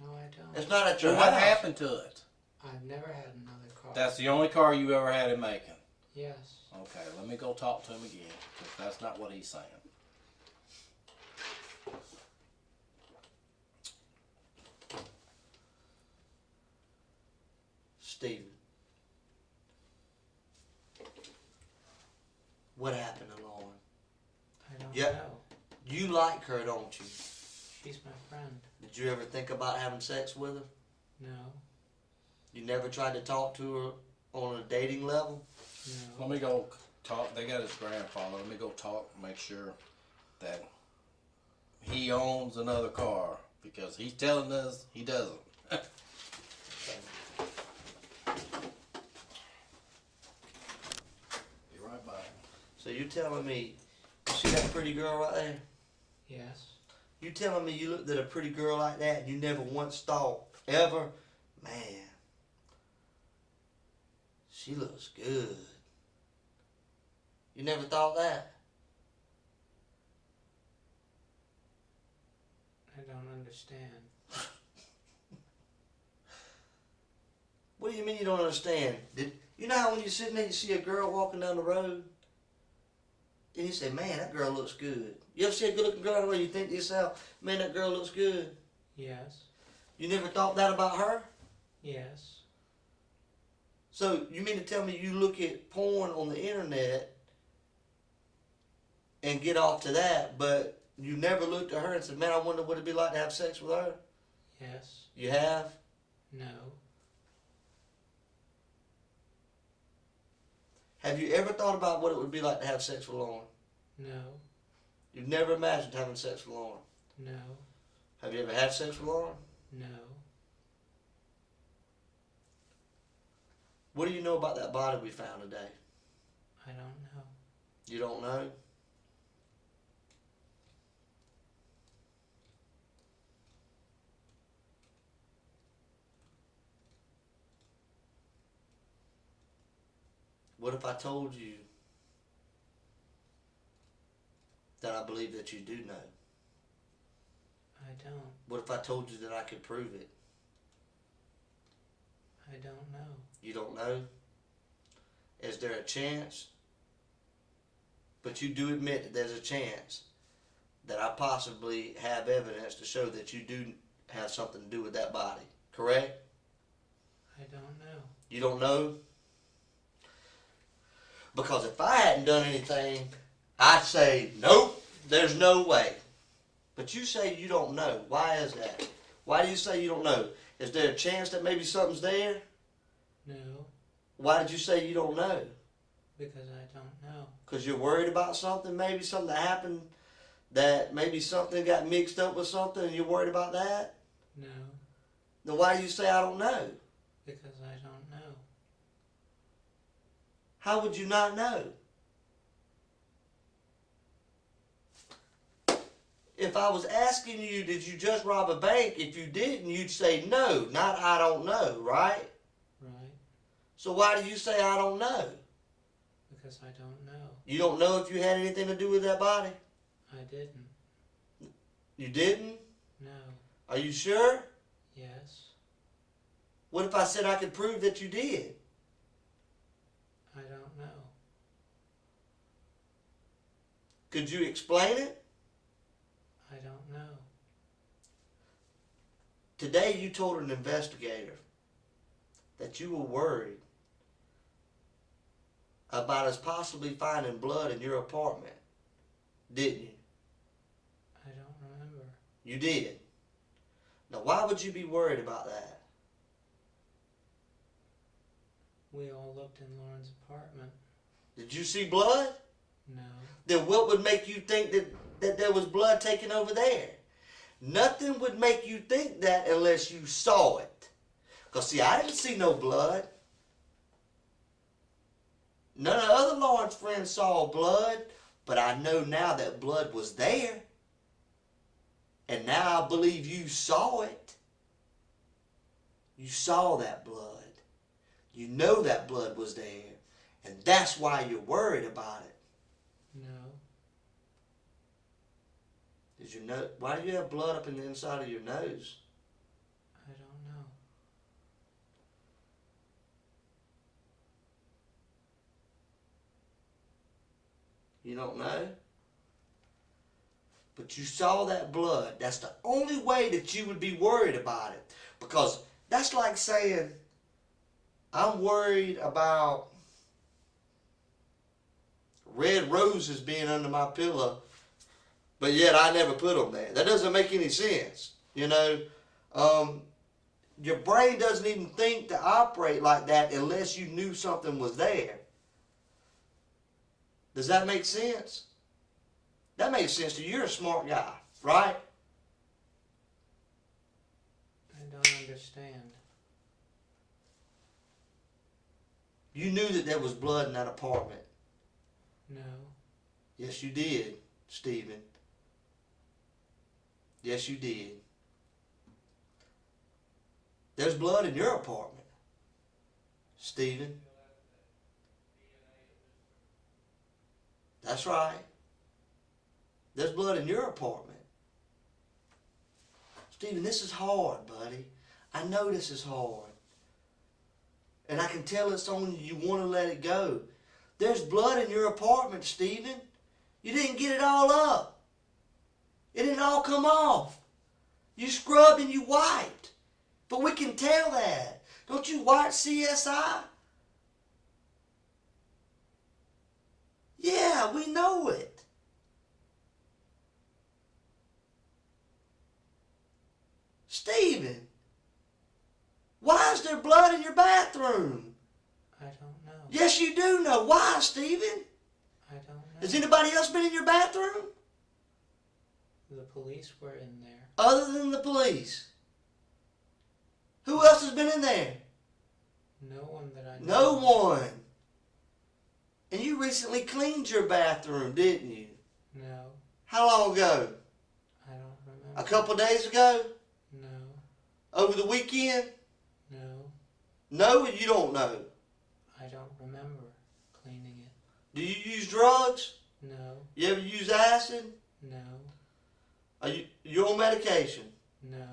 No, I don't. It's not at your Well, what house. happened to it? I've never had another car. That's the only car you ever had in Macon. Yes. Okay, let me go talk to him again, because that's not what he's saying. Steven, what happened to Lauren? I don't Yeah. know. You like her, don't you? She's my friend. Did you ever think about having sex with her? No. You never tried to talk to her on a dating level? No. Let me go talk. They got his grandfather. Let me go talk, make sure that he owns another car, because he's telling us he doesn't. Be right back. So you telling me, you see that pretty girl right there? Yes. You telling me you looked at a pretty girl like that and you never once thought, ever, man, she looks good. You never thought that? don't understand. What do you mean you don't understand? You know how when you're sitting there, you see a girl walking down the road, and you say, "Man, that girl looks good." You ever see a good-looking girl down the road? You think to yourself, "Man, that girl looks good." Yes. You never thought that about her? Yes. So you mean to tell me you look at porn on the internet and get off to that, but you never looked at her and said, "Man, I wonder what it'd be like to have sex with her"? Yes. You have? No. Have you ever thought about what it would be like to have sex with Lauren? No. You've never imagined having sex with Lauren? No. Have you ever had sex with Lauren? No. What do you know about that body we found today? I don't know. You don't know? What if I told you that I believe that you do know? I don't. What if I told you that I could prove it? I don't know. You don't know? Is there a chance? But you do admit that there's a chance that I possibly have evidence to show that you do have something to do with that body, correct? I don't know. You don't know? Because if I hadn't done anything, I'd say, nope, there's no way. But you say you don't know. Why is that? Why do you say you don't know? Is there a chance that maybe something's there? No. Why did you say you don't know? Because I don't know. Because you're worried about something? Maybe something that happened, that maybe something got mixed up with something and you're worried about that? No. Then why do you say I don't know? Because I don't know. How would you not know? If I was asking you, did you just rob a bank? If you didn't, you'd say no, not I don't know, right? Right. So why do you say I don't know? Because I don't know. You don't know if you had anything to do with that body? I didn't. You didn't? No. Are you sure? Yes. What if I said I could prove that you did? I don't know. Could you explain it? I don't know. Today you told an investigator that you were worried about us possibly finding blood in your apartment, didn't you? I don't remember. You did. Now why would you be worried about that? We all looked in Lauren's apartment. Did you see blood? No. Then what would make you think that there was blood taken over there? Nothing would make you think that unless you saw it. Because see, I didn't see no blood. None of the other Lawrence friends saw blood, but I know now that blood was there. And now I believe you saw it. You saw that blood. You know that blood was there. And that's why you're worried about it. No. Did you know? Why do you have blood up in the inside of your nose? I don't know. You don't know? But you saw that blood. That's the only way that you would be worried about it. Because that's like saying, I'm worried about red roses being under my pillow, but yet I never put them there. That doesn't make any sense. You know, your brain doesn't even think to operate like that unless you knew something was there. Does that make sense? That makes sense to you. You're a smart guy, right? I don't understand. You knew that there was blood in that apartment. No. Yes, you did, Stephen. Yes, you did. There's blood in your apartment, Stephen. That's right. There's blood in your apartment. Stephen, this is hard, buddy. I know this is hard. And I can tell it's on you. You want to let it go. There's blood in your apartment, Stephen. You didn't get it all up. It didn't all come off. You scrubbed and you wiped. But we can tell that. Don't you wipe CSI? Yeah, we know it. Stephen, why is there blood in your bathroom? I don't know. Yes, you do know. Why, Stephen? I don't know. Has anybody else been in your bathroom? The police were in there. Other than the police? Who else has been in there? No one that I know. No one. And you recently cleaned your bathroom, didn't you? No, How long ago? I don't remember. A couple days ago? No, Over the weekend? no, No, you don't know. I don't remember cleaning it. Do you use drugs? No, You ever use acid? no, Are you on medication? no.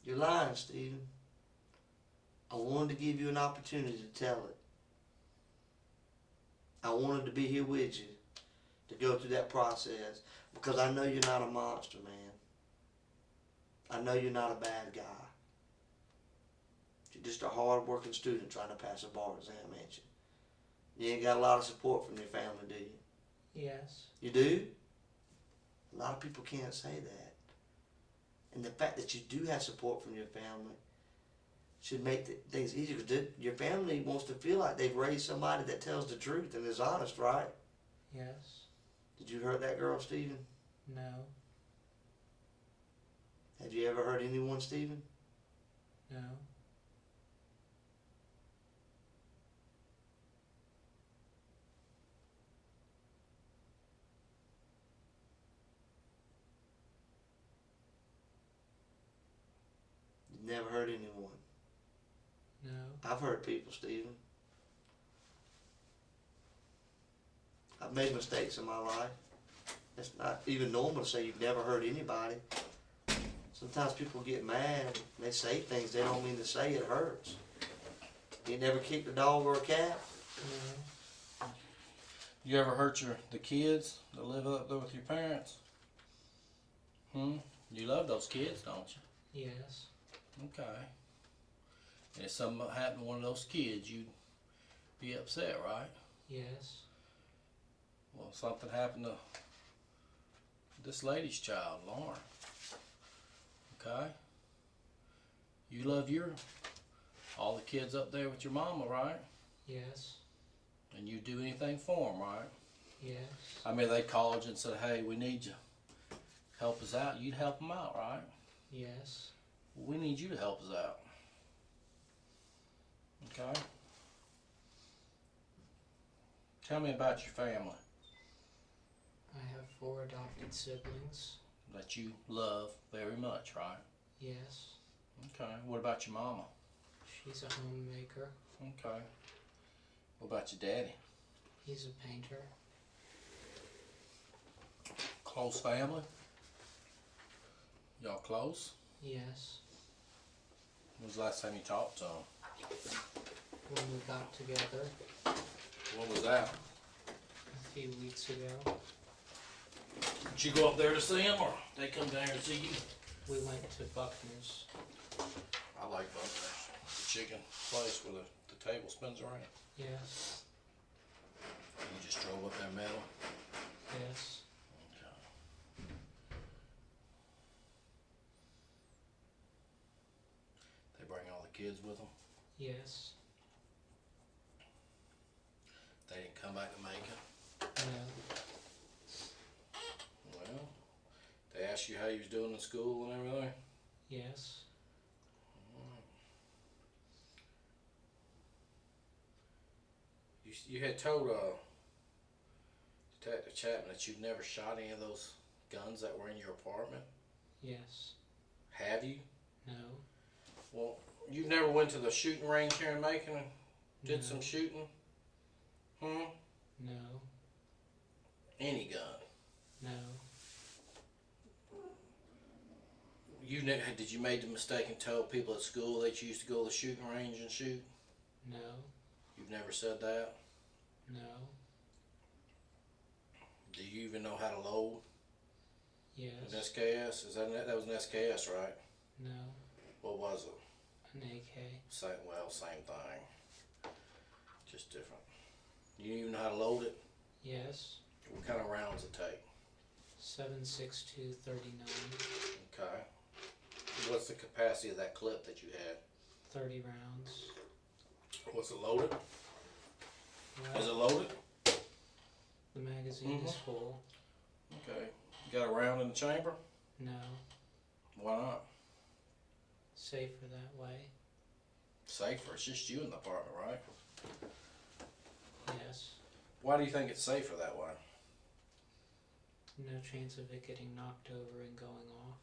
You're lying, Stephen. I wanted to give you an opportunity to tell it. I wanted to be here with you to go through that process because I know you're not a monster, man. I know you're not a bad guy. You're just a hard-working student trying to pass a bar exam, ain't you? You ain't got a lot of support from your family, do you? Yes. You do? A lot of people can't say that. And the fact that you do have support from your family should make things easier. Because your family wants to feel like they've raised somebody that tells the truth and is honest, right? Yes. Did you hurt that girl, Stephen? No. Have you ever hurt anyone, Stephen? No. You've never hurt anyone. No. I've hurt people, Stephen. I've made mistakes in my life. It's not even normal to say you've never hurt anybody. Sometimes people get mad and they say things they don't mean to say. It hurts. You never kicked a dog or a cat? No. You ever hurt the kids that live up there with your parents? You love those kids, don't you? Yes. Okay. And if something happened to one of those kids, you'd be upset, right? Yes. Well, something happened to this lady's child, Lauren. Okay? You love all the kids up there with your mama, right? Yes. And you do anything for them, right? Yes. I mean, they called you and said, hey, we need you. Help us out. You'd help them out, right? Yes. We need you to help us out. Okay? Tell me about your family I have 4 adopted siblings. that you love very much, right? Yes. Okay. What about your mama? She's a homemaker. Okay. What about your daddy? He's a painter. Close family? Y'all close? Yes. When was the last time you talked to him? When we got together When was that? a few weeks ago, Did you go up there to see him, or they come down here to see you? we went to Buckner's. I like Buckner's. The chicken place where the table spins around. Yes. You just drove up there metal? Yes. Okay. They bring all the kids with them? Yes. They didn't come back to Macon? No. Well, they asked you how you was doing in school and everything? Yes. You had told Detective Chapman that you've never shot any of those guns that were in your apartment? Yes. Have you? No. Well, you never went to the shooting range here in Macon Did No. some shooting? No. Any gun? No. Did you make the mistake and tell people at school that you used to go to the shooting range and shoot? No. You've never said that? No. Do you even know how to load Yes. an SKS? That was an SKS, right? No. What was it? An AK. Same thing. Just different. You even know how to load it? Yes. What kind of rounds it take? 7.62 39. Okay. What's the capacity of that clip that you had? 30 rounds. What's it loaded? Well, Is it loaded? the magazine is full. Okay. You got a round in the chamber? No. Why not? Safer that way. Safer. It's just you in the apartment, right? Yes. Why do you think it's safer that way? No chance of it getting knocked over and going off.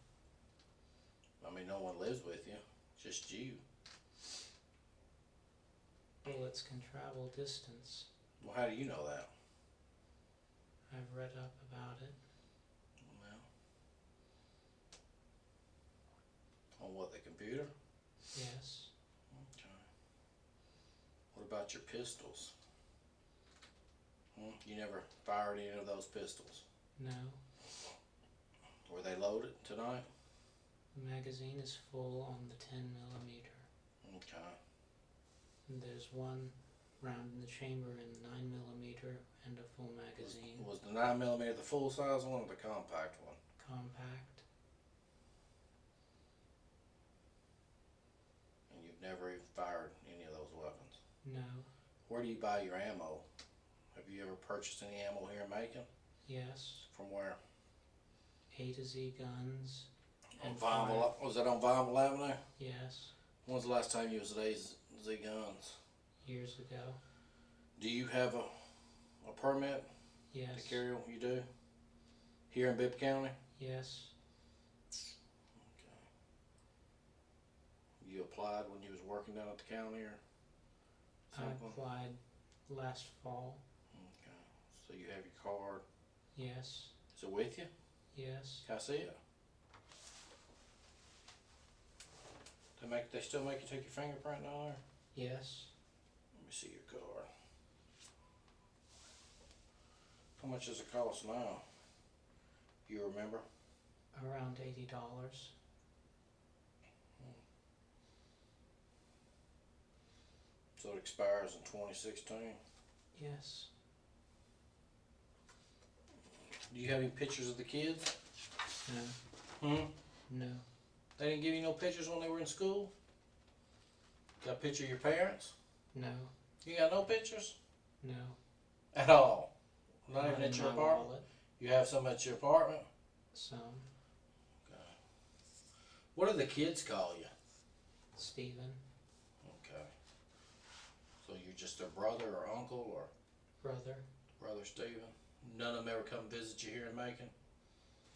I mean, no one lives with you. Just you. Bullets can travel distance. Well, how do you know that? I've read up about it. Well, on what, the computer? Yes. Okay. What about your pistols? You never fired any of those pistols? No. Were they loaded tonight? The magazine is full on the 10 millimeter. Okay. And there's one round in the chamber in 9 millimeter and a full magazine. Was the 9mm the full size one or the compact one? Compact. And you've never even fired any of those weapons? No. Where do you buy your ammo? Have you ever purchased any ammo here in Macon? Yes. From where? A to Z guns. On And Vineville, was that on Vineville Avenue? Yes. When's the last time you was at AZ Guns? Years ago. Do you have a permit Yes. to carry them? You do? Here in Bibb County? Yes. Okay. You applied when you was working down at the county or I something? applied last fall. Okay. So you have your card. Yes. Is it with you? Yes. Can I see it? They still make you take your fingerprint down there? Yes. Let me see your card. How much does it cost now? You remember? Around $80. So it expires in 2016. Yes. Do you have any pictures of the kids? No. No. They didn't give you no pictures when they were in school? Got a picture of your parents? No. You got no pictures? No. At all? Not even in at your my apartment? wallet. You have some at your apartment? Some. Okay. What do the kids call you? Stephen. Okay. So you're just their brother or uncle or Brother. brother Stephen? None of them ever come visit you here in Macon?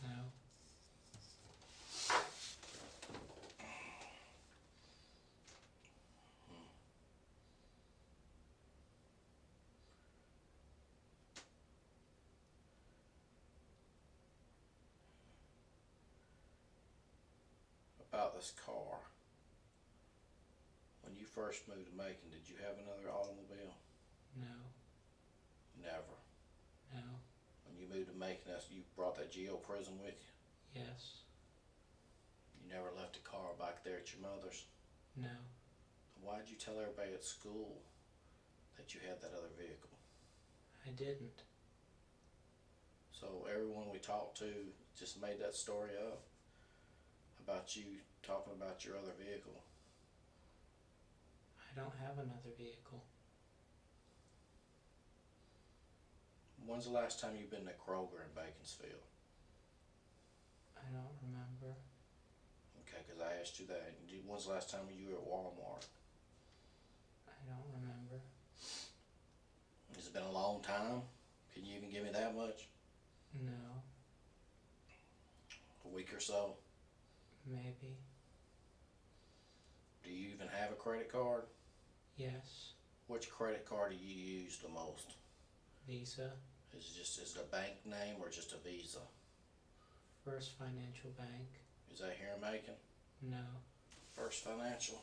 No. About this car. When you first moved to Macon, did you have another automobile? No. Never. No. When you moved to Macon, you brought that Geo Prism with you? Yes. You never left a car back there at your mother's? No. Why'd you tell everybody at school that you had that other vehicle? I didn't. So everyone we talked to just made that story up about you talking about your other vehicle. I don't have another vehicle. When's the last time you've been to Kroger in Baconsfield? I don't remember. Okay, because I asked you that. When's the last time you were at Walmart? I don't remember. Has it been a long time? Can you even give me that much? No. A week or so? Maybe. Do you even have a credit card? Yes. Which credit card do you use the most? Visa, Is it a bank name or just a Visa? First Financial Bank. Is that here in Macon? No, First Financial.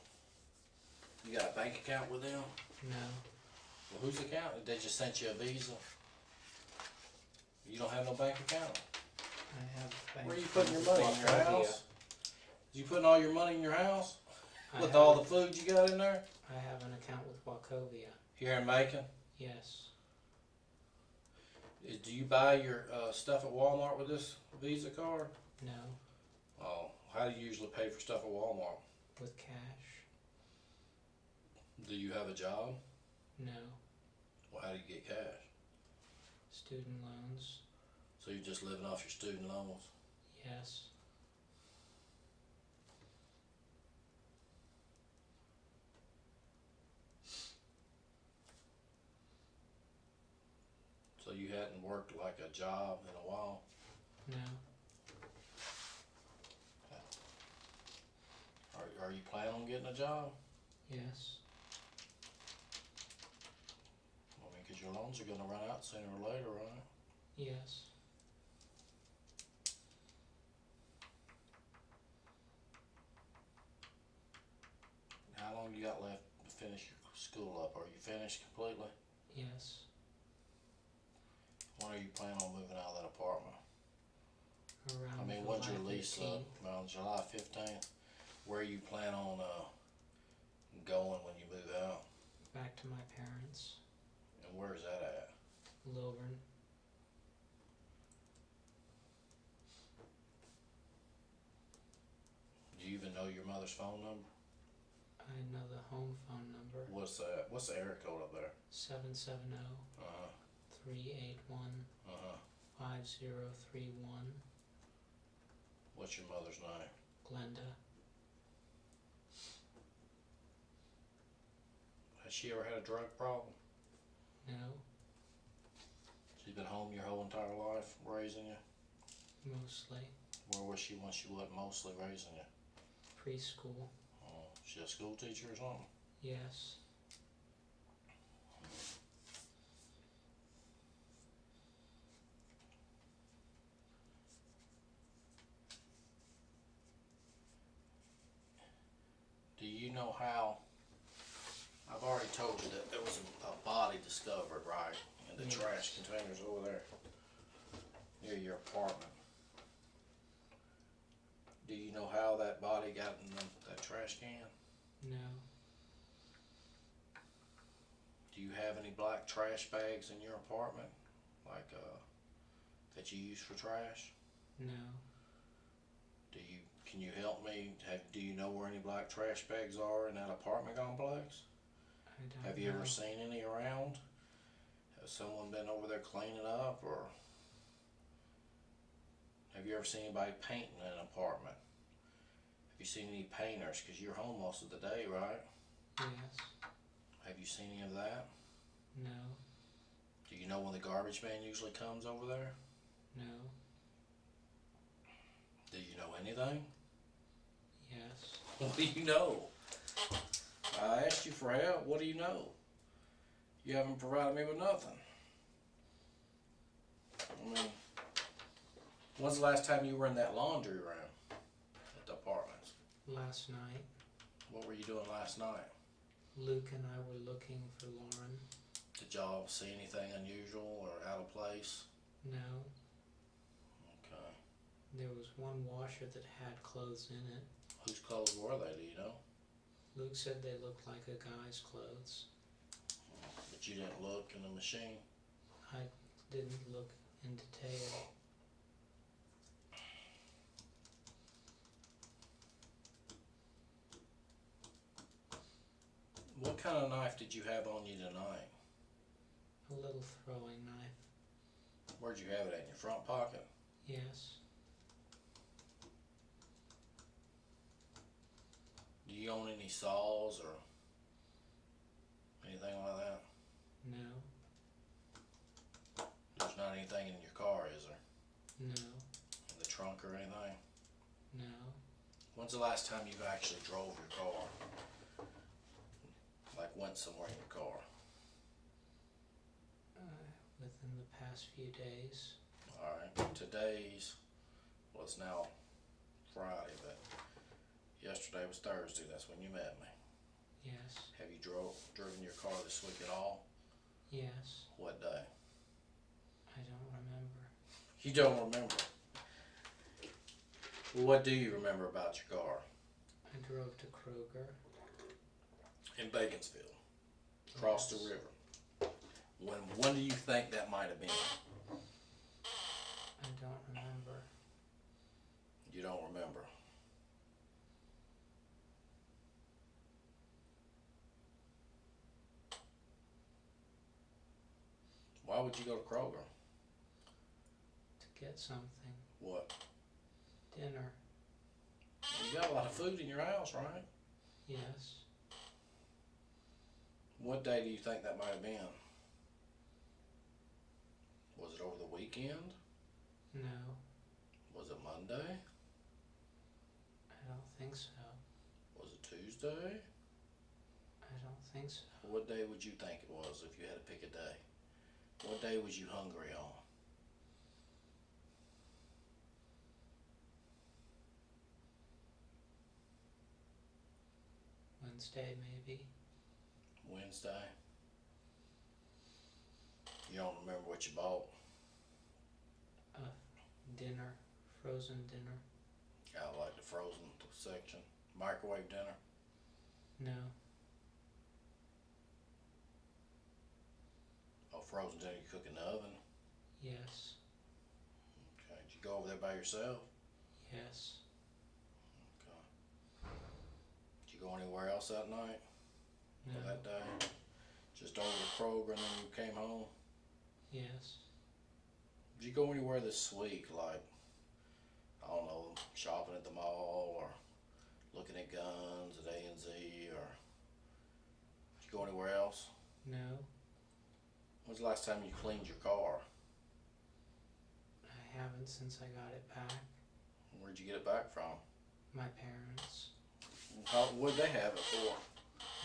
You got a bank account with them? no, Well, whose account? They just sent you a Visa? You don't have no bank account? I have bank. Where are you putting your account money? with In your Wachovia. house? You putting all your money in your house? I With have all a- the food you got in there? I have an account with Wachovia. Here in Macon? Yes, Do you buy your stuff at Walmart with this Visa card? no, Oh, how do you usually pay for stuff at Walmart? with cash. Do you have a job? No, Well, how do you get cash? student loans. So you're just living off your student loans? Yes, So you hadn't worked like a job in a while? no, Are you planning on getting a job? yes, I mean, 'cause your loans are gonna run out sooner or later, right? yes. How long you got left to finish your school up? Are you finished completely? Yes, When are you planning on moving out of that apartment? around I mean, July when's your lease 15th. up? Around July 15th? Where you plan on going when you move out? Back to my parents, And where's that at? Lilburn. Do you even know your mother's phone number? I know the home phone number. What's that? What's the area code up there? 770 Uh-huh, 381 uh-huh. 5031. What's your mother's name? Glenda. Has she ever had a drug problem? No, She's been home your whole entire life raising you? mostly Where was she when she wasn't mostly raising you? preschool. Oh, she a school teacher or something? Yes, Do you know how? I've already told you that there was a body discovered, right, in the Yes. trash containers over there near your apartment. Do you know how that body got in that trash can? no, Do you have any black trash bags in your apartment, like that you use for trash? no, Can you help me? Do you know where any black trash bags are in that apartment complex? I don't Have you know. ever seen any around? Has someone been over there cleaning up, or have you ever seen anybody painting in an apartment? Have you seen any painters? 'Cause you're home most of the day, right? Yes, Have you seen any of that? no, Do you know when the garbage man usually comes over there? no, Do you know anything? yes, What do you know? I asked you for help. What do you know? You haven't provided me with nothing. I mean, when's the last time you were in that laundry room at the apartments? last night. What were you doing last night? Luke and I were looking for Lauren. Did y'all see anything unusual or out of place? No, Okay. there was one washer that had clothes in it. Whose clothes were they, do you know? Luke said they looked like a guy's clothes. But you didn't look in the machine? I didn't look in detail. What kind of knife did you have on you tonight? A little throwing knife. Where'd you have it at? In your front pocket? Yes, Do you own any saws or anything like that? no, There's not anything in your car, is there? no, In the trunk or anything? no. When's the last time you actually drove your car? Like went somewhere in your car? within the past few days. Alright, today's, well, it's now Friday, but yesterday was Thursday, that's when you met me. Yes. Have you driven your car this week at all? Yes. What day? I don't remember. You don't remember? What do you remember about your car? I drove to Kroger. In Baconsfield, across Yes. the river. When do you think that might have been? I don't remember. You don't remember. Why would you go to Kroger? To get something. What? Dinner. You got a lot of food in your house, right? Yes. What day do you think that might have been? Was it over the weekend? No. Was it Monday? I don't think so. Was it Tuesday? I don't think so. What day would you think it was if you had to pick a day? What day was you hungry on? Wednesday, maybe. Wednesday? You don't remember what you bought? Dinner. Frozen dinner. I like the frozen section. Microwave dinner? No. Oh, frozen dinner you cook in the oven? Yes. Okay. Did you go over there by yourself? Yes. Okay. Did you go anywhere else that night? No. Or that day? Just over to Kroger and then you came home? Yes. Did you go anywhere this week, like, I don't know, shopping at the mall or looking at guns at A&Z, or did you go anywhere else? No. When's the last time you cleaned your car? I haven't since I got it back. Where'd you get it back from? My parents. What'd they have it for?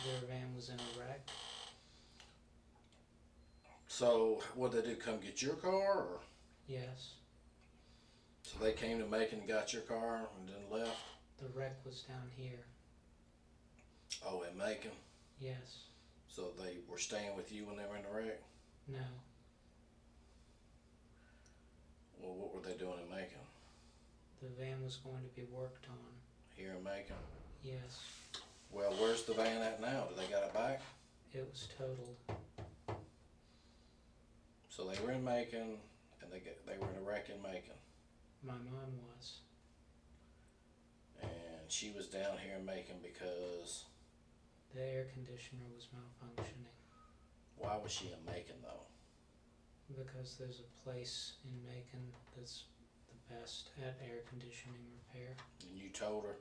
Their van was in a wreck. So, what'd they do, come get your car, or? Yes. So they came to Macon and got your car and then left? The wreck was down here. Oh, in Macon? Yes. So they were staying with you when they were in the wreck? No. Well, what were they doing in Macon? The van was going to be worked on. Here in Macon? Yes. Well, where's the van at now? Do they got it back? It was totaled. So they were in Macon, and they were in a wreck in Macon, My mom was. and she was down here in Macon because The air conditioner was malfunctioning. why was she in Macon though? Because there's a place in Macon that's the best at air conditioning repair. And you told her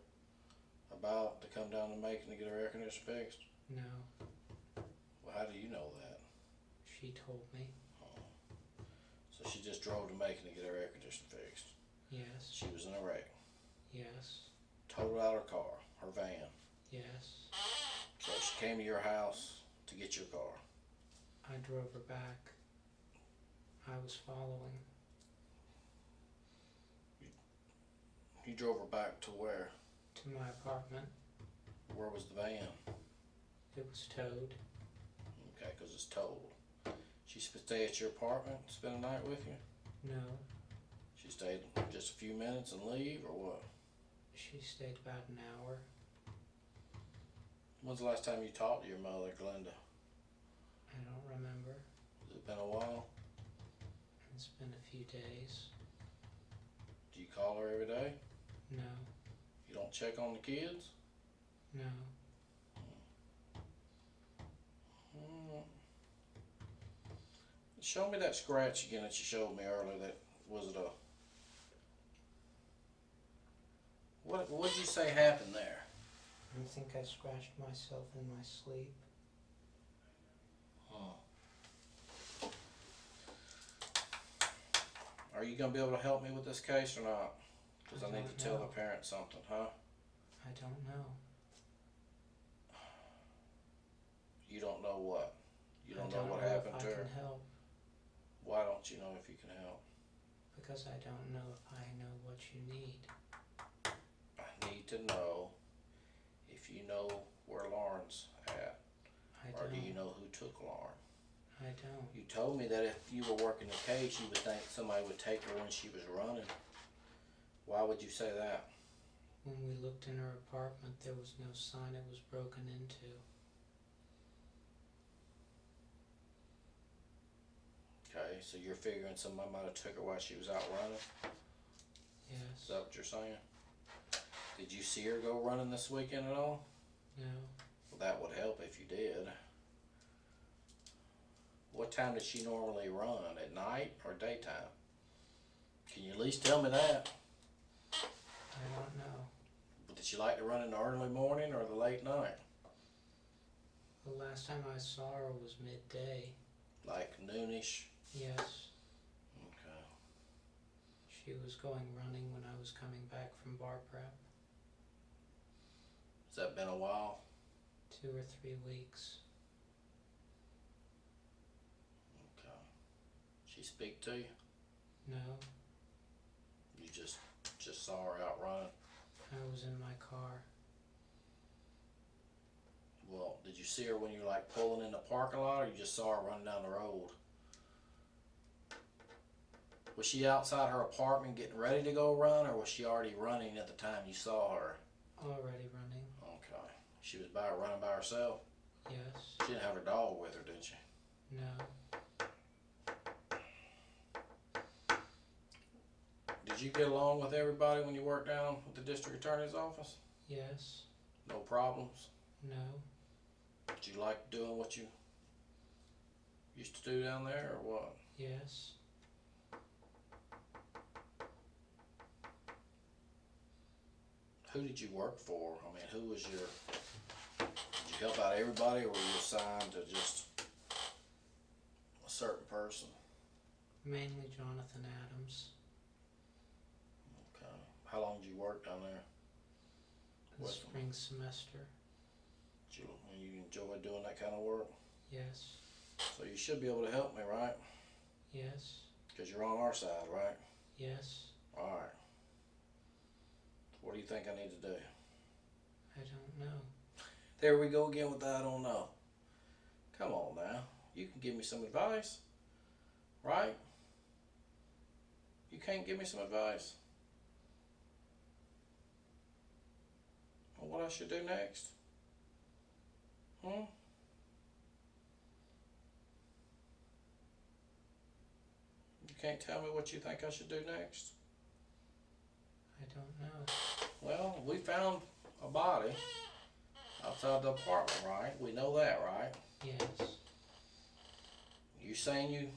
about to come down to Macon to get her air conditioner fixed? No. Well, how do you know that? She told me. So she just drove to Macon to get her air conditioner fixed. Yes. She was in a wreck. Yes. Totaled out her car, her van. Yes. So she came to your house to get your car. I drove her back. I was following. You drove her back to where? To my apartment. Where was the van? It was towed. Okay, 'cause it's towed. She stay at your apartment, spend the night with you? No. She stayed just a few minutes and leave, or what? She stayed about an hour. When's the last time you talked to your mother, Glenda? I don't remember. Has it been a while? It's been a few days. Do you call her every day? No. You don't check on the kids? No. Mm. Show me that scratch again that you showed me earlier. That was it a... What'd you say happened there? I think I scratched myself in my sleep. Are you gonna be able to help me with this case or not? Because I need don't to tell know. the parents something, huh? I don't know. You don't know what? You don't I know what know happened if to I her? can help. Why don't you know if you can help? Because I don't know if I know what you need. I need to know if you know where Lauren's at, I or do don't. you know who took Lauren? I don't. You told me that if you were working the case, you would think somebody would take her when she was running. Why would you say that? When we looked in her apartment, there was no sign it was broken into. Okay, so you're figuring somebody might have took her while she was out running? Is Yes. that what you're saying? Did you see her go running this weekend at all? No. Well, that would help if you did. What time does she normally run? At night or daytime? Can you at least tell me that? I don't know. Did she like to run in the early morning or the late night? The last time I saw her was midday. Like noonish? Yes. Okay. She was going running when I was coming back from bar prep. Has that been a while? 2 or 3 weeks. Okay. She speak to you? No. You just saw her out running? I was in my car. Well, did you see her when you were like pulling in the parking lot, or you just saw her running down the road? Was she outside her apartment getting ready to go run, or was she already running at the time you saw her? Already running. Okay. She was running by herself? Yes. She didn't have her dog with her, did she? No. Did you get along with everybody when you worked down at the district attorney's office? Yes. No problems? No. Did you like doing what you used to do down there, or what? Yes. Who did you work for? I mean, who was your... Did you help out everybody, or were you assigned to just a certain person? Mainly Jonathan Adams. Okay. How long did you work down there? The What? spring semester. Did you enjoy doing that kind of work? Yes. So you should be able to help me, right? Yes. Because you're on our side, right? Yes. Alright. What do you think I need to do? I don't know. There we go again with that, I don't know. Come on now. You can give me some advice, right? You can't give me some advice? On what I should do next? Hmm? You can't tell me what you think I should do next? I don't know. Well, we found a body outside the apartment, right? We know that, right? Yes. You saying you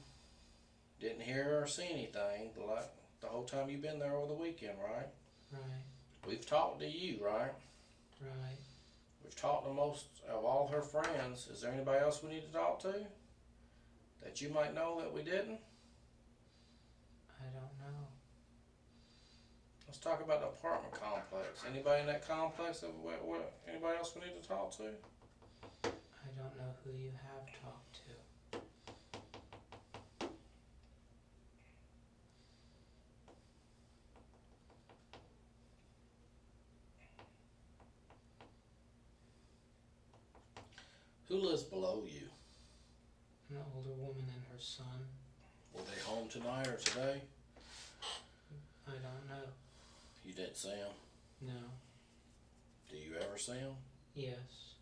didn't hear or see anything the whole time you've been there over the weekend, right? Right. We've talked to you, right? Right. We've talked to most of all her friends. Is there anybody else we need to talk to? That you might know that we didn't? I don't know. Let's talk about the apartment complex. Anybody in that complex that anybody else we need to talk to? I don't know who you have talked to. Who lives below you? An older woman and her son. Were they home tonight or today? I don't know. You didn't see them? No. Do you ever see them? Yes.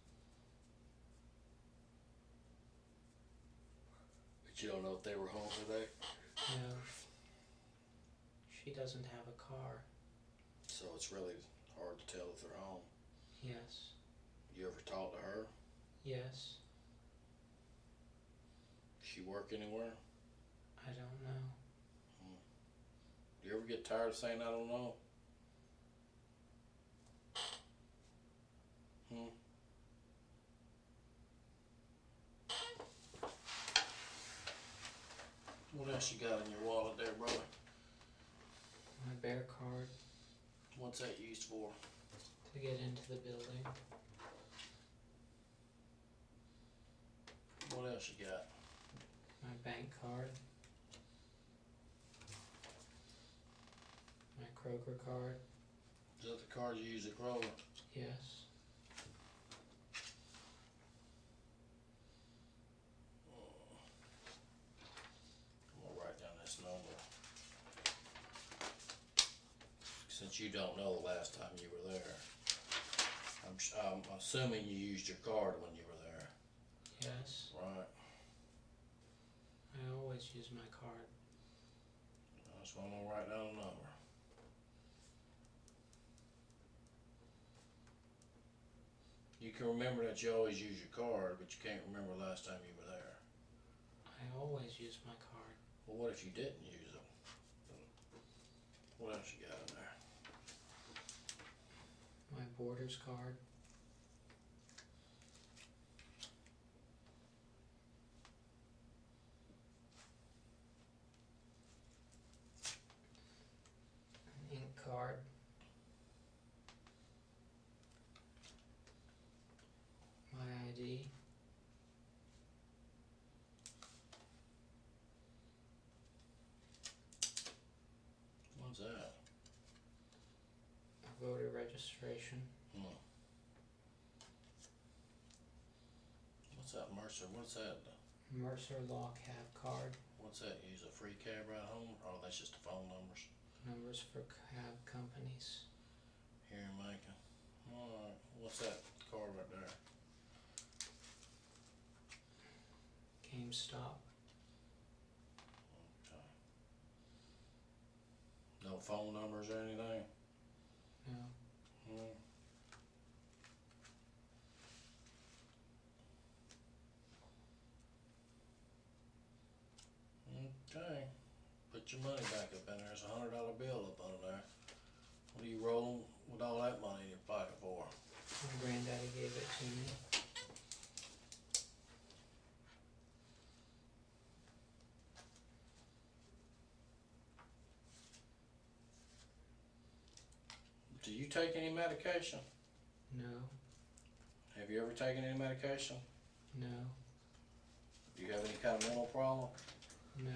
But you don't know if they were home today? No. She doesn't have a car. So it's really hard to tell if they're home. Yes. You ever talk to her? Yes. She work anywhere? I don't know. Do you ever get tired of saying I don't know? What else you got in your wallet there, brother? My bear card What's that used for? to get into the building. What else you got? My bank card. Kroger card. Is that the card you use at Kroger? Yes. I'm gonna write down this number. Since you don't know the last time you were there, I'm assuming you used your card when you were there, Yes. right? I always use my card. That's why I'm gonna write down a number. You can remember that you always use your card, but you can't remember last time you were there. I always use my card. Well, what if you didn't use it? What else you got in there? My Borders card. An ink card. My ID. What's that? A voter registration. What's that, Mercer? What's that? Mercer Law Cab card. What's that? Use a free cab ride home? Oh, that's just the phone numbers Numbers for cab companies. here in Macon. Alright, what's that card right there? GameStop. Okay. No phone numbers or anything? No. Hmm. Okay. Put your money back up in there. There's $100 bill up under there. What are you rolling with all that money in your pocket for? My granddaddy gave it to me. Do you take any medication? No. Have you ever taken any medication? No. Do you have any kind of mental problem? No.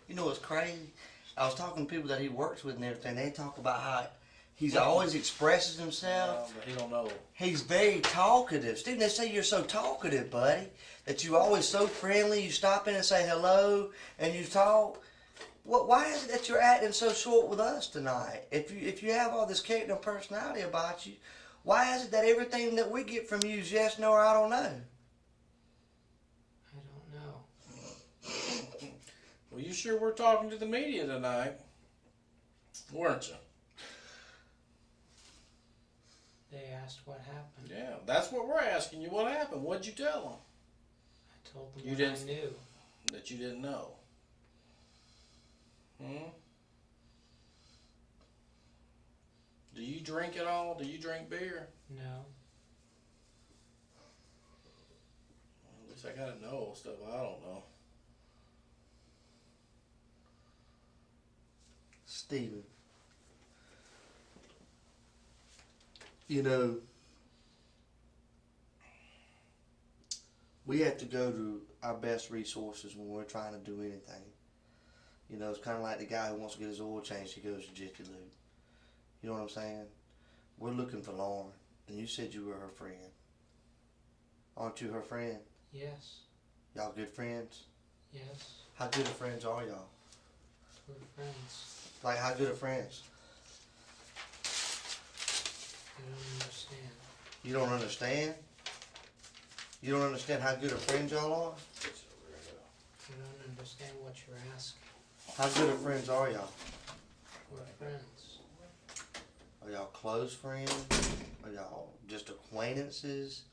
You know what's crazy? I was talking to people that he works with and everything. They talk about how he's always expresses himself. But he don't know. He's very talkative. Stephen, they say you're so talkative, buddy, that you always so friendly. You stop in and say hello, and you talk. Why is it that you're acting so short with us tonight? If you have all this character and personality about you, why is it that everything that we get from you is yes, no, or I don't know? I don't know. Well, you sure were talking to the media tonight, weren't you? They asked what happened. Yeah, that's what we're asking you. What happened? What'd you tell them? I told them You what didn't- I knew. That you didn't know. Do you drink at all? Do you drink beer? No. Well, at least I gotta know stuff I don't know. Stephen, you know, we have to go to our best resources when we're trying to do anything. You know, it's kind of like the guy who wants to get his oil changed, he goes to Jiffy Lube. You know what I'm saying? We're looking for Lauren, and you said you were her friend. Aren't you her friend? Yes. Y'all good friends? Yes. How good of friends are y'all? We're friends. Like, how good of friends? I don't understand. You don't understand? You don't understand how good of friends y'all are? I don't understand what you're asking. How good of friends are y'all? We're friends. Are y'all close friends? Are y'all just acquaintances?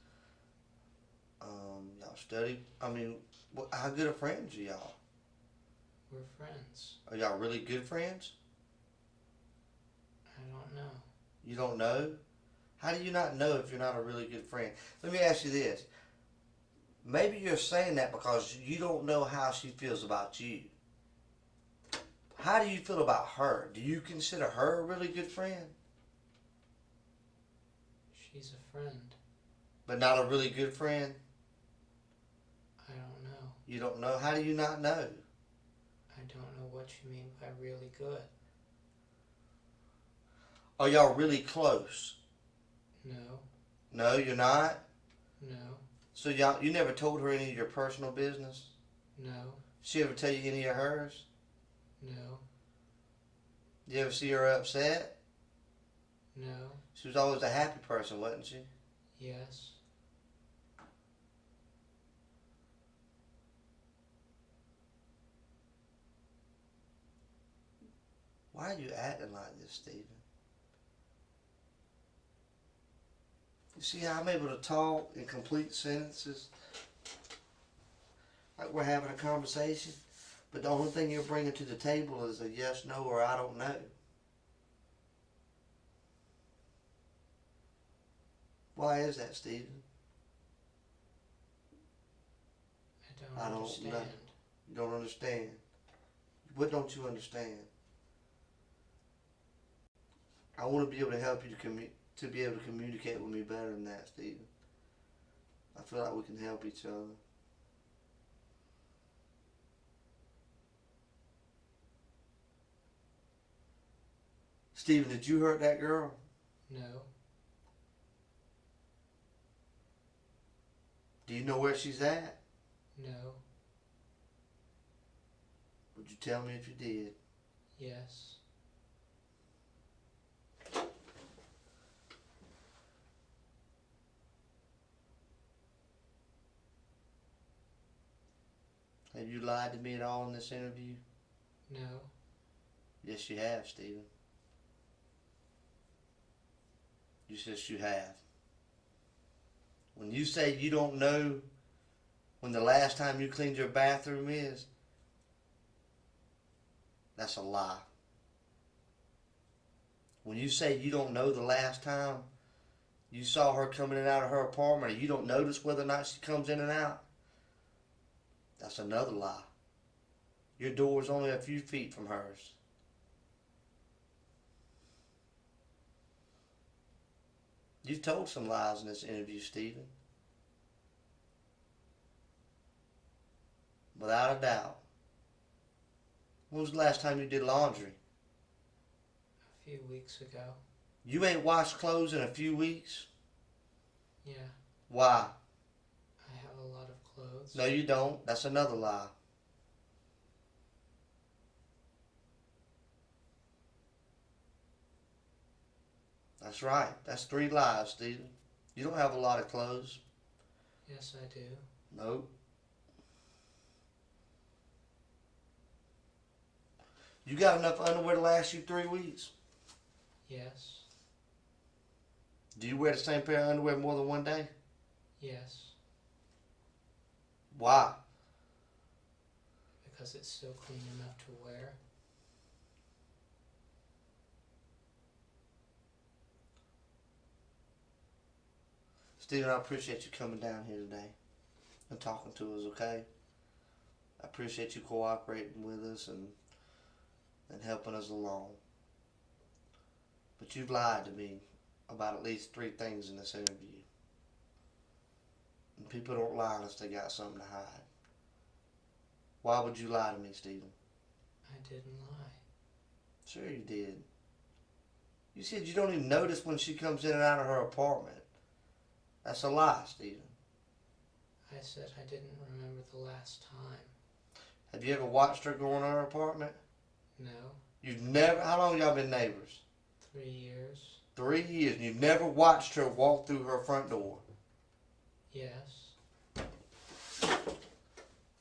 Y'all study? I mean, how good of friends are y'all? We're friends. Are y'all really good friends? I don't know. You don't know? How do you not know if you're not a really good friend? Let me ask you this. Maybe you're saying that because you don't know how she feels about you. How do you feel about her? Do you consider her a really good friend? She's a friend. But not a really good friend? I don't know. You don't know? How do you not know? I don't know what you mean by really good. Are y'all really close? No, No, you're not? no, So you never told her any of your personal business? no, She ever tell you any of hers? no, You ever see her upset? no, She was always a happy person, wasn't she? yes. Why are you acting like this, Stephen? You see how I'm able to talk in complete sentences? Like we're having a conversation, but the only thing you're bringing to the table is a yes, no, or I don't know. Why is that, Stephen? I I don't don't understand. know. You don't understand. What don't you understand? I want to be able to help you to be able to communicate with me better than that, Stephen. I feel like we can help each other. Stephen, did you hurt that girl? No, Do you know where she's at? no, Would you tell me if you did? yes. Have you lied to me at all in this interview? No, Yes, you have, Stephen. Yes, you have. When you say you don't know when the last time you cleaned your bathroom is, that's a lie. When you say you don't know the last time you saw her coming in and out of her apartment, or you don't notice whether or not she comes in and out, that's another lie. Your door's only a few feet from hers. You've told some lies in this interview, Stephen. Without a doubt. When was the last time you did laundry? a few weeks ago. You ain't washed clothes in a few weeks? Yeah, Why? I have a lot of clothes. No, you don't. That's another lie. That's right. That's 3 lies, Stephen. You don't have a lot of clothes. Yes, I do. Nope. You got enough underwear to last you 3 weeks? Yes, Do you wear the same pair of underwear more than one day? yes, Why? because it's still clean enough to wear. Stephen, I appreciate you coming down here today and talking to us, okay? I appreciate you cooperating with us and helping us along. But you've lied to me about at least 3 things in this interview. And people don't lie unless they got something to hide. Why would you lie to me, Stephen? I didn't lie. Sure you did. You said you don't even notice when she comes in and out of her apartment. That's a lie, Stephen. I said I didn't remember the last time. Have you ever watched her go in her apartment? No, You've never... How long y'all been neighbors? 3 years. 3 years, and you've never watched her walk through her front door. Yes,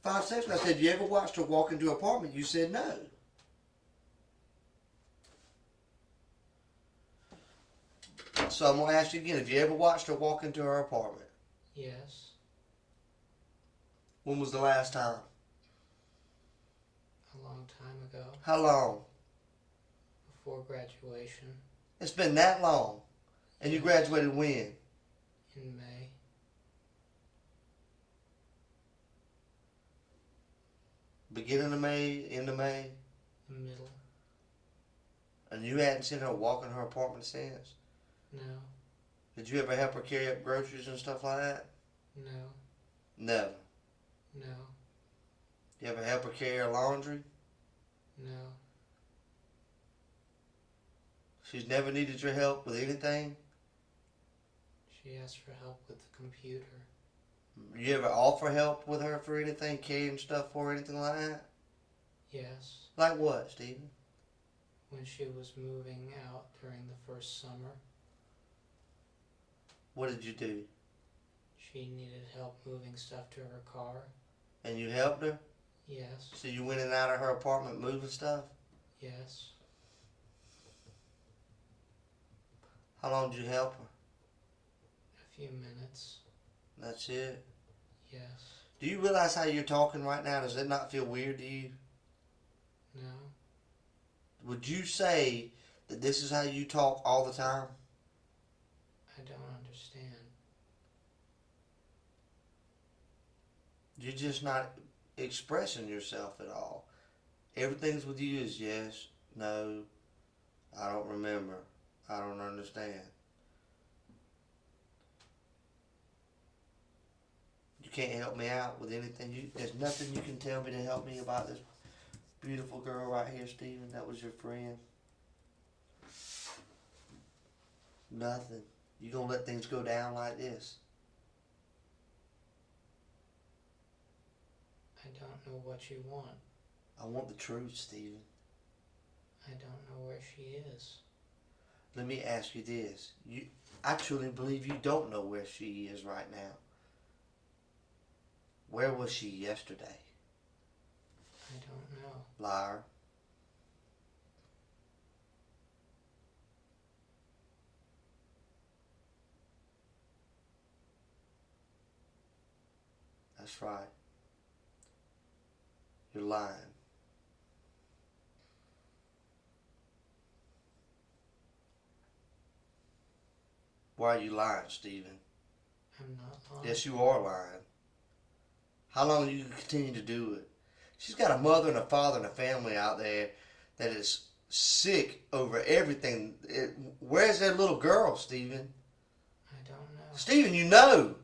5 seconds, I said, you ever watched her walk into her apartment? You said no. So I'm going to ask you again, have you ever watched her walk into her apartment? yes, When was the last time? a long time ago, How long? before graduation, It's been that long. And you graduated when? in May. Beginning of May, end of May? The middle. And you hadn't seen her walk in her apartment since? No, Did you ever help her carry up groceries and stuff like that? No, Never. no, You ever help her carry her laundry? no. She's never needed your help with anything? She asked for help with the computer. You ever offer help with her for anything, carrying stuff for her, anything like that? Yes, Like what, Stephen? when she was moving out during the first summer, What did you do? she needed help moving stuff to her car. And you helped her? Yes, So you went in and out of her apartment moving stuff? yes, How long did you help her? a few minutes. That's it? Yes, Do you realize how you're talking right now? Does it not feel weird to you? no, Would you say that this is how you talk all the time? I don't understand. You're just not expressing yourself at all. Everything's with you is yes, no, I don't remember, I don't understand. You can't help me out with anything. There's nothing you can tell me to help me about this beautiful girl right here, Stephen. That was your friend. Nothing. You gonna let things go down like this? I don't know what you want. I want the truth, Stephen. I don't know where she is. Let me ask you this. I truly believe you don't know where she is right now. Where was she yesterday? I don't know. Liar. That's right. You're lying. Why are you lying, Stephen? I'm not lying. Yes, you are lying. How long do you continue to do it? She's got a mother and a father and a family out there that is sick over everything. Where's their little girl, Stephen? I don't know. Stephen, you know.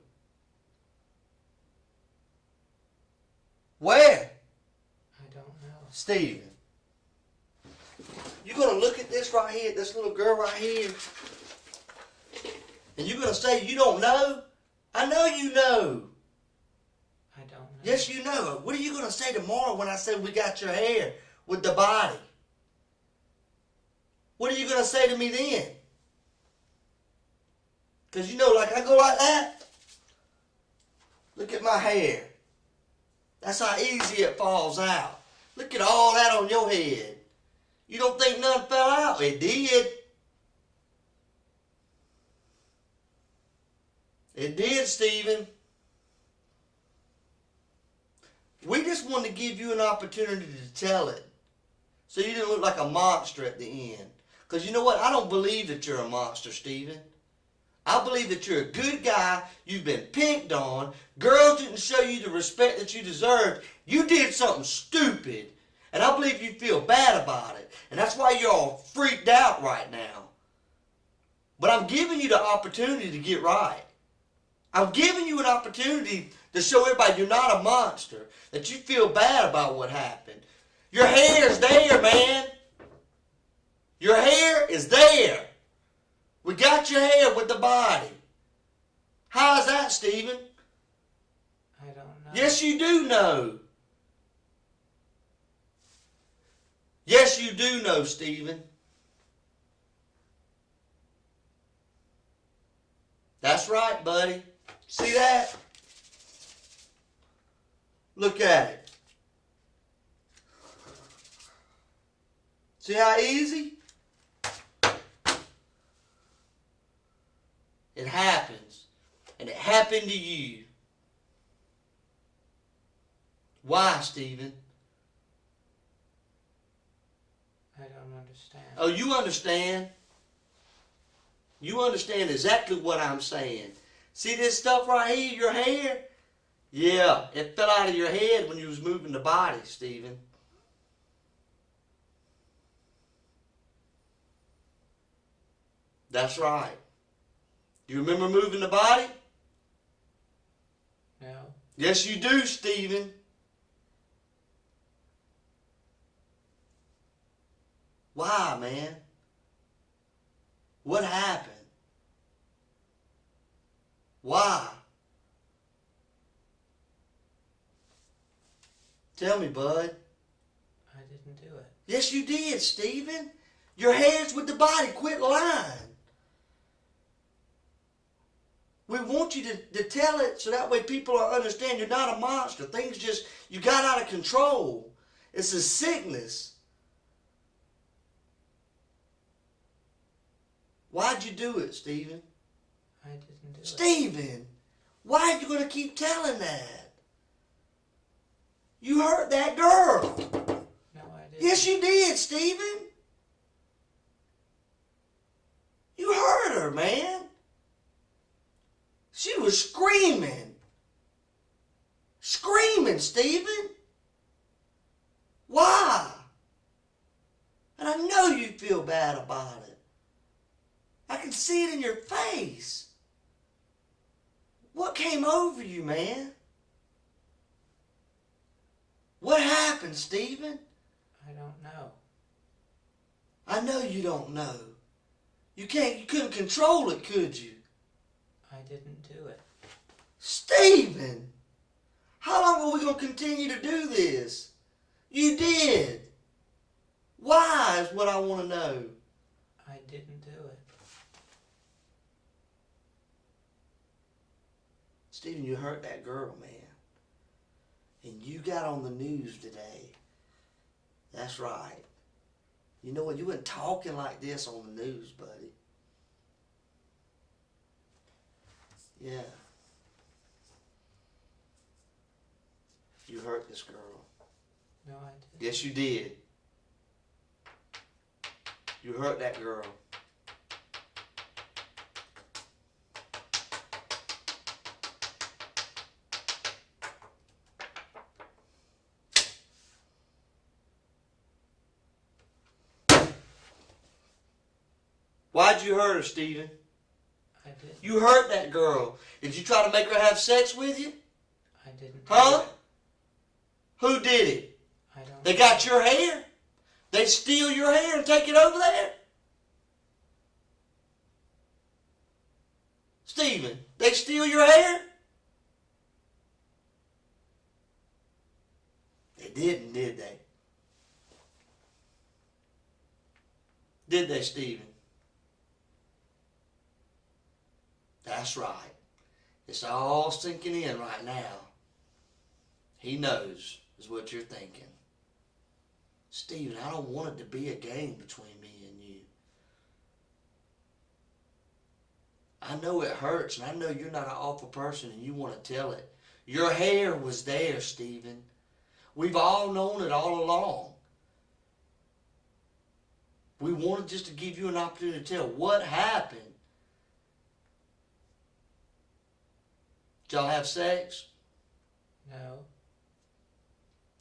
Where? I don't know. Stephen. You're going to look at this right here, this little girl right here, and you're going to say you don't know? I know you know. I don't know. Yes, you know. What are you going to say tomorrow when I say we got your hair with the body? What are you going to say to me then? Because you know, like I go like that. Look at my hair. That's how easy it falls out. Look at all that on your head. You don't think none fell out? It did. It did, Stephen. We just wanted to give you an opportunity to tell it. So you didn't look like a monster at the end. Because you know what? I don't believe that you're a monster, Stephen. I believe that you're a good guy. You've been picked on. Girls didn't show you the respect that you deserved. You did something stupid. And I believe you feel bad about it. And that's why you're all freaked out right now. But I'm giving you the opportunity to get right. I'm giving you an opportunity to show everybody you're not a monster. That you feel bad about what happened. Your hair's there, man. Your hair is there. We got your hair with the body. How's that, Stephen? I don't know. Yes, you do know. Yes, you do know, Stephen. That's right, buddy. See that? Look at it. See how easy? It happens. And it happened to you. Why, Stephen? I don't understand. Oh, you understand. You understand exactly what I'm saying. See this stuff right here, your hair? Yeah, it fell out of your head when you was moving the body, Stephen. That's right. Do you remember moving the body? No. Yes, you do, Stephen. Why, man? What happened? Why? Tell me, bud. I didn't do it. Yes, you did, Stephen. Your head's with the body. Quit lying. We want you to tell it so that way people will understand you're not a monster. Things just, you got out of control. It's a sickness. Why'd you do it, Stephen? I didn't do it. Stephen, why are you going to keep telling that? You hurt that girl. No, I didn't. Yes, you did, Stephen. You hurt her, man. She was screaming. Screaming, Stephen. Why? And I know you feel bad about it. I can see it in your face. What came over you, man? What happened, Stephen? I don't know. I know you don't know. You couldn't control it, could you? I didn't do it. Stephen! How long are we going to continue to do this? You did. Why is what I want to know. I didn't do it. Stephen, you hurt that girl, man. And you got on the news today. That's right. You know what? You weren't talking like this on the news, buddy. Yeah. You hurt this girl. No, I didn't. Yes, you did. You hurt that girl. Why'd you hurt her, Stephen? I didn't. You hurt that girl. Did you try to make her have sex with you? I didn't. Huh? Do it. Who did it? I don't. They got your hair? They steal your hair and take it over there? Stephen, they steal your hair? They didn't, did they? Did they, Stephen? That's right. It's all sinking in right now. He knows, is what you're thinking. Stephen, I don't want it to be a game between me and you. I know it hurts, and I know you're not an awful person and you want to tell it. Your hair was there, Stephen. We've all known it all along. We wanted just to give you an opportunity to tell what happened. Did y'all have sex? No.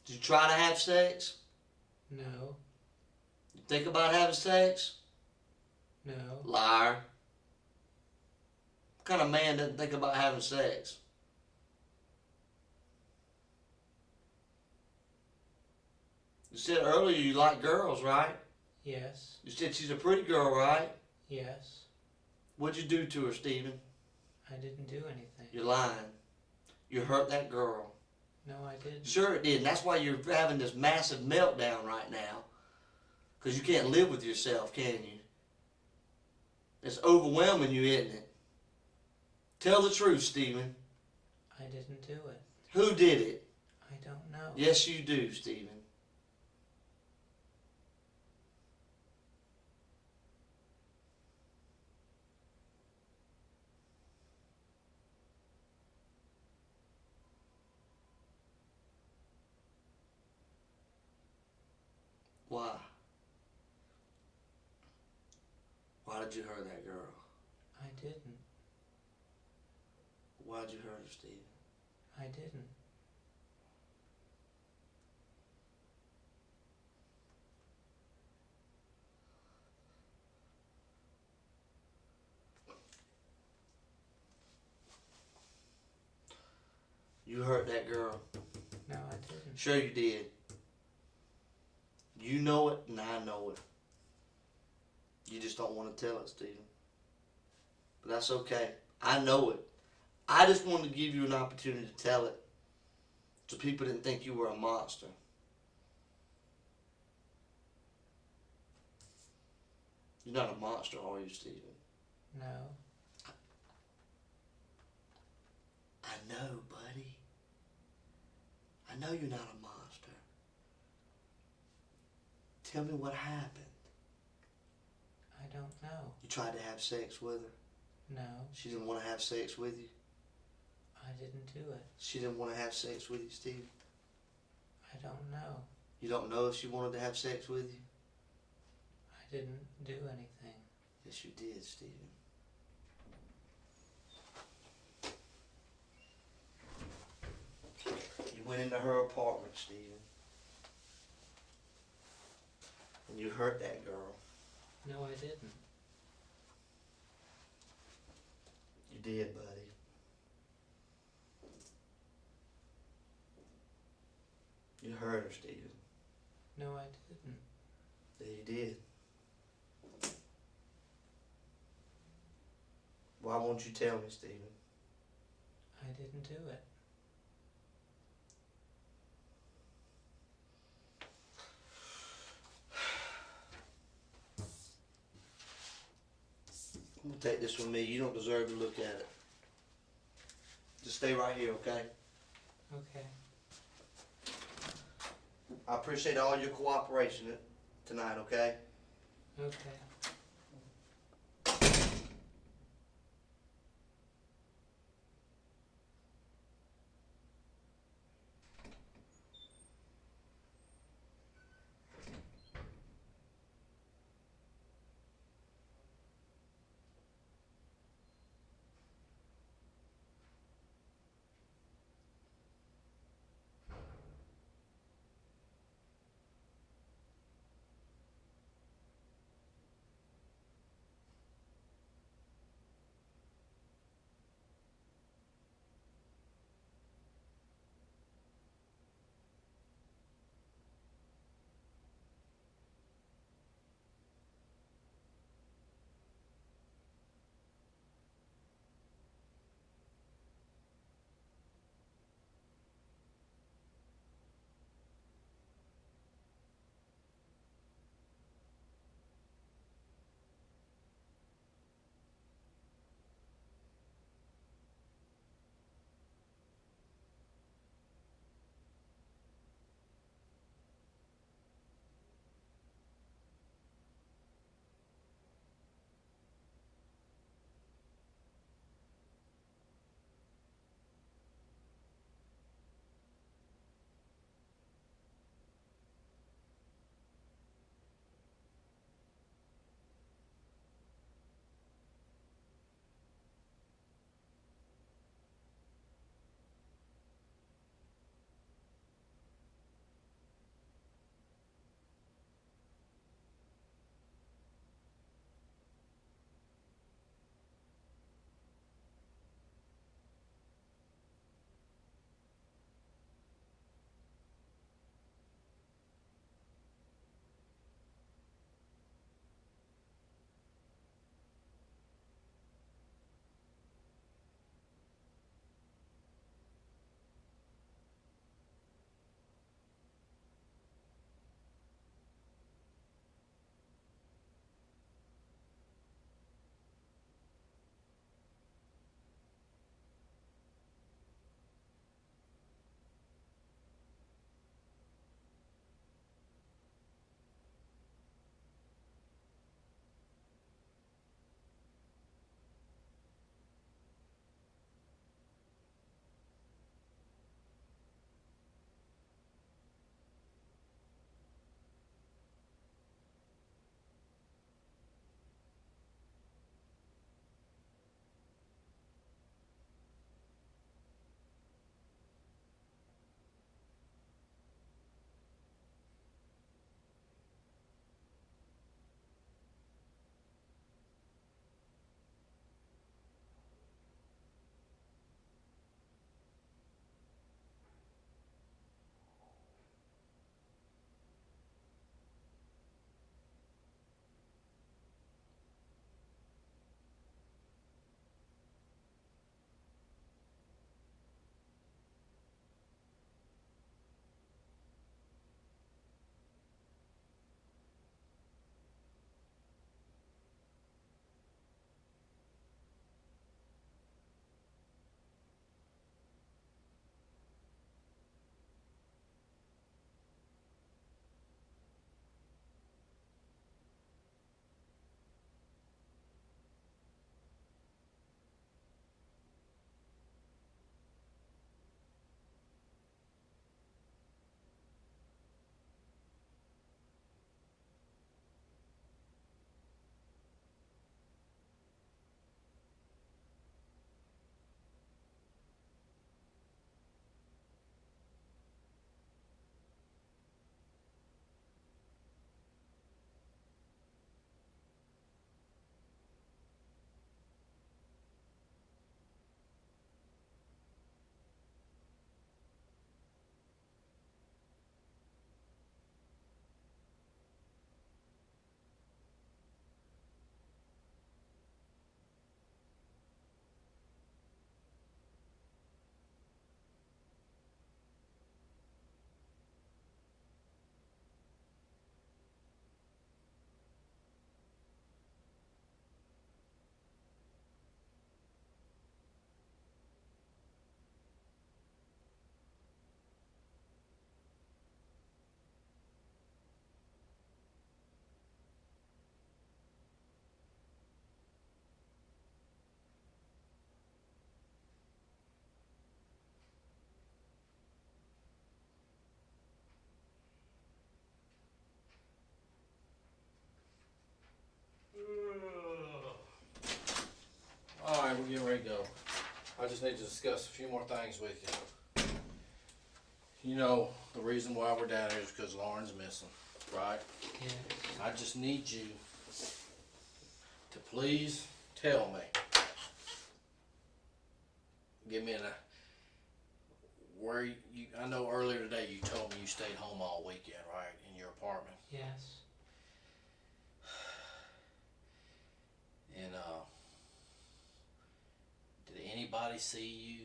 Did you try to have sex? No. You think about having sex? No. Liar. What kind of man doesn't think about having sex? You said earlier you like girls, right? Yes. You said she's a pretty girl, right? Yes. What'd you do to her, Stephen? I didn't do anything. You're lying. You hurt that girl. No, I didn't. Sure it did. And that's why you're having this massive meltdown right now. Because you can't live with yourself, can you? It's overwhelming you, isn't it? Tell the truth, Stephen. I didn't do it. Who did it? I don't know. Yes, you do, Stephen. Why? Why did you hurt that girl? I didn't. Why did you hurt her, Stephen? I didn't. You hurt that girl. No, I didn't. Sure you did. You know it, and I know it. You just don't want to tell it, Stephen. But that's okay. I know it. I just wanted to give you an opportunity to tell it, so people didn't think you were a monster. You're not a monster, are you, Stephen? No. I know, buddy. I know you're not a monster. Tell me what happened. I don't know. You tried to have sex with her. No, She didn't want to have sex with you. I didn't do it. She didn't want to have sex with you, Steve. I don't know. You don't know if she wanted to have sex with you? I didn't do anything. Yes, you did, Stephen. You went into her apartment, Stephen. And you hurt that girl. No, I didn't. You did, buddy. You hurt her, Stephen. No, I didn't. Yeah, you did. Why won't you tell me, Stephen? I didn't do it. I'm gonna take this with me. You don't deserve to look at it. Just stay right here, okay? Okay. I appreciate all your cooperation tonight, okay? Okay. just need to discuss a few more things with you. You know, the reason why we're down here is because Lauren's missing, right? Yes. I just need you to please tell me. Give me where you, I know earlier today you told me you stayed home all weekend, right? In your apartment. Yes. And, did anybody see you?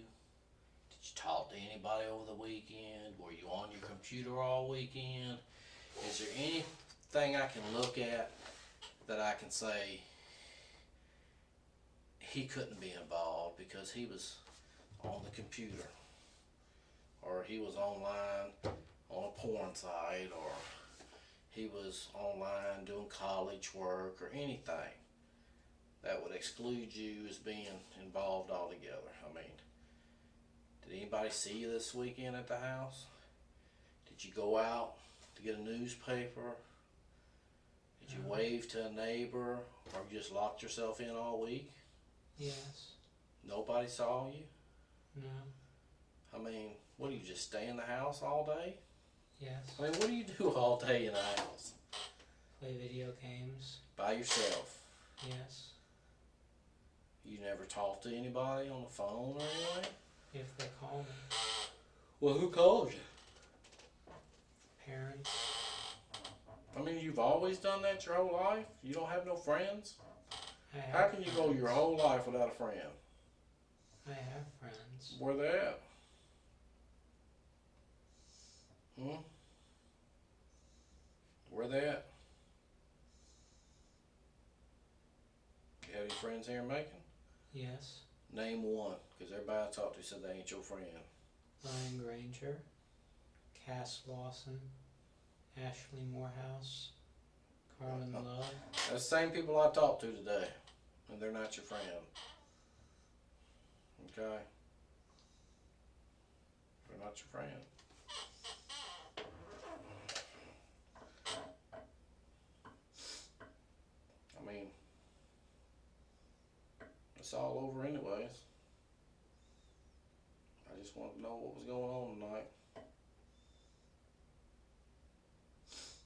Did you talk to anybody over the weekend? Were you on your computer all weekend? Is there anything I can look at that I can say he couldn't be involved because he was on the computer, or he was online on a porn site, or he was online doing college work, or anything that would exclude you as being involved altogether? I mean, did anybody see you this weekend at the house? Did you go out to get a newspaper? Did you wave to a neighbor, or you just locked yourself in all week? Yes. Nobody saw you? No. I mean, what do you just stay in the house all day? Yes. I mean, what do you do all day in the house? Play video games. By yourself? Yes. You never talk to anybody on the phone or anything? If they call me. Well, who calls you? Parents. I mean, you've always done that your whole life? You don't have no friends? I have How can you go friends. your whole life without a friend? I have friends. Where they at? Where they at? You have any friends here in Macon? Yes. Name one, because everybody I talked to said they ain't your friend. Ryan Granger. Cass Lawson. Ashley Morehouse. Carmen Love. That's the same people I talked to today, and they're not your friend. Okay? They're not your friend. I mean, it's all over anyways. I just wanted to know what was going on tonight.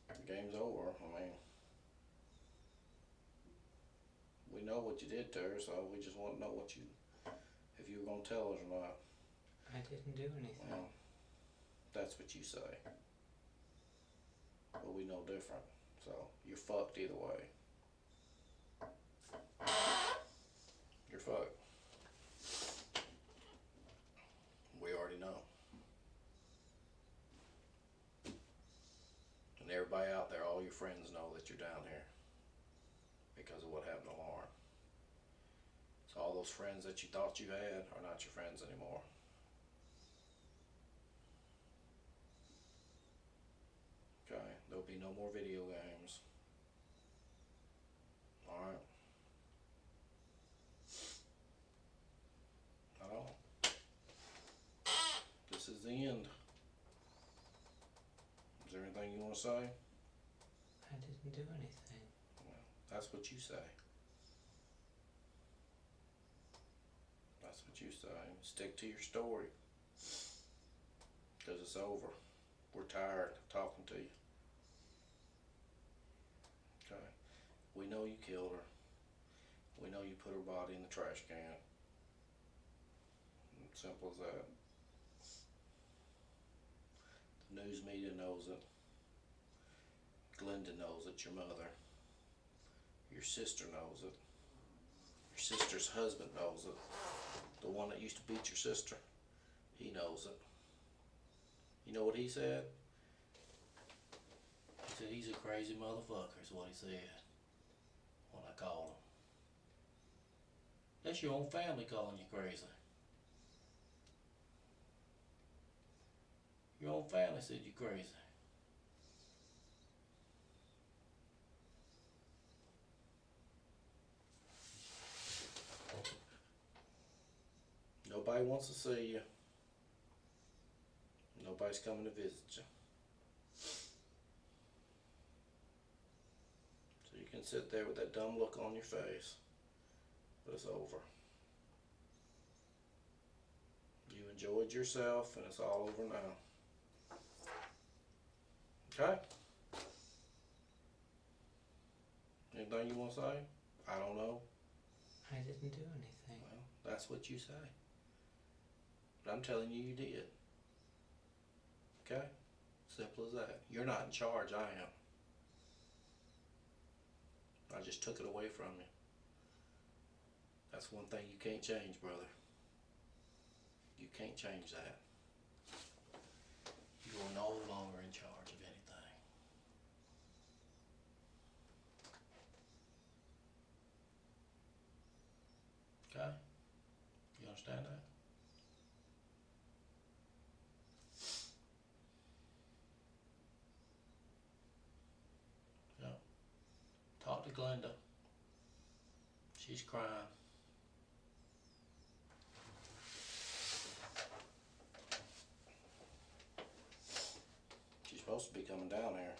The game's over. I mean, we know what you did to her, so we just want to know if you were going to tell us or not. I didn't do anything. Well, that's what you say. But we know different. So, you're fucked either way. You're fucked. We already know. And everybody out there, all your friends know that you're down here because of what happened to Lauren. So all those friends that you thought you had are not your friends anymore. Okay, there'll be no more video games. Alright? Not all. This is the end. Is there anything you want to say? I didn't do anything. Well, that's what you say. That's what you say. Stick to your story. Because it's over. We're tired of talking to you. Okay. We know you killed her. We know you put her body in the trash can. Simple as that. The news media knows it. Glenda knows it, your mother. Your sister knows it. Your sister's husband knows it. The one that used to beat your sister, he knows it. You know what he said? He said he's a crazy motherfucker is what he said when I called him. That's your own family calling you crazy. Your own family said you're crazy. Nobody wants to see you. Nobody's coming to visit you. So you can sit there with that dumb look on your face. But it's over. enjoyed yourself, and it's all over now. Okay? Anything you want to say? I don't know. I didn't do anything. Well, that's what you say. But I'm telling you, you did. Okay? Simple as that. You're not in charge, I am. I just took it away from you. That's one thing you can't change, brother. You can't change that. You are no longer in charge of anything. Okay? You understand that? Yeah. Talk to Glenda. She's crying. She's supposed to be coming down here.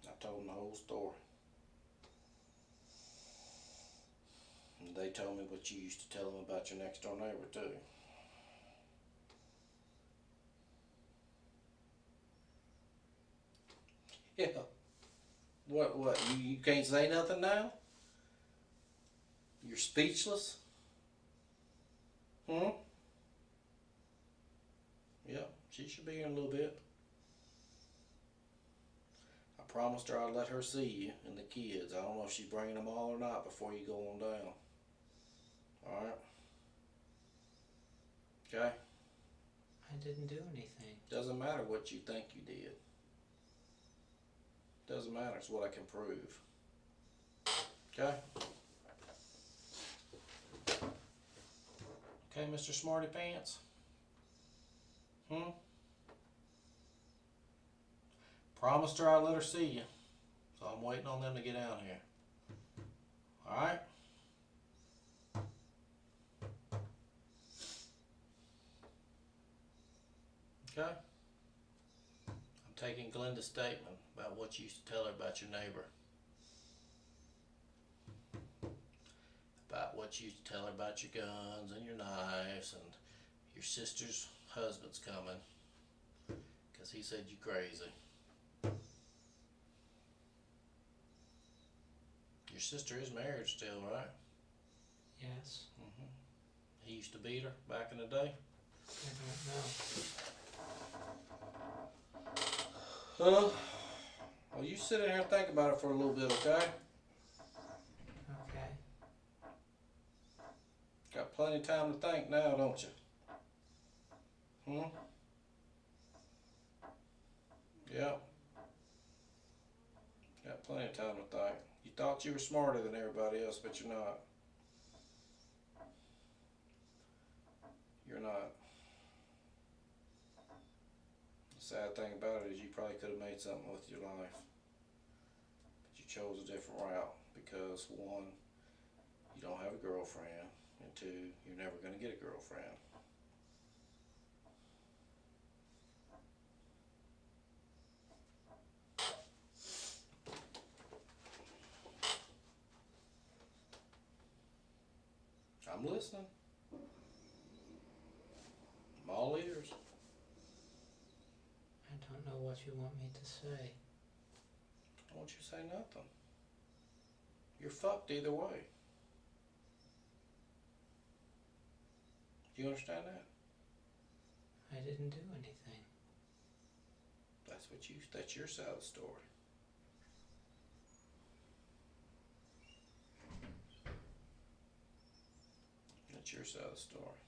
I told them the whole story. And they told me what you used to tell them about your next door neighbor too. Yeah. What? You can't say nothing now? You're speechless? Hmm? Yeah, she should be here in a little bit. I promised her I'd let her see you and the kids. I don't know if she's bringing them all or not before you go on down. Alright? Okay? I didn't do anything. Doesn't matter what you think you did. Doesn't matter, it's what I can prove. Okay? Okay, Mr. Smarty Pants? Promised her I'd let her see you. So I'm waiting on them to get down here. Alright? Okay? I'm taking Glenda's statement about what you used to tell her about your neighbor. About what you used to tell her about your guns and your knives and your sister's husband's coming. Because he said you crazy. Your sister is married still, right? Yes. He used to beat her back in the day? I don't know. Huh? Well, you sit in here and think about it for a little bit, okay? Okay. Got plenty of time to think now, don't you? Yep. Got plenty of time to think. You thought you were smarter than everybody else, but you're not. You're not. The sad thing about it is you probably could have made something with your life. But you chose a different route because, one, you don't have a girlfriend, and two, you're never going to get a girlfriend. I'm listening. I'm all ears. I don't know what you want me to say. I want you to say nothing. You're fucked either way. Do you understand that? I didn't do anything. That's your side of the story. That's your side of the story.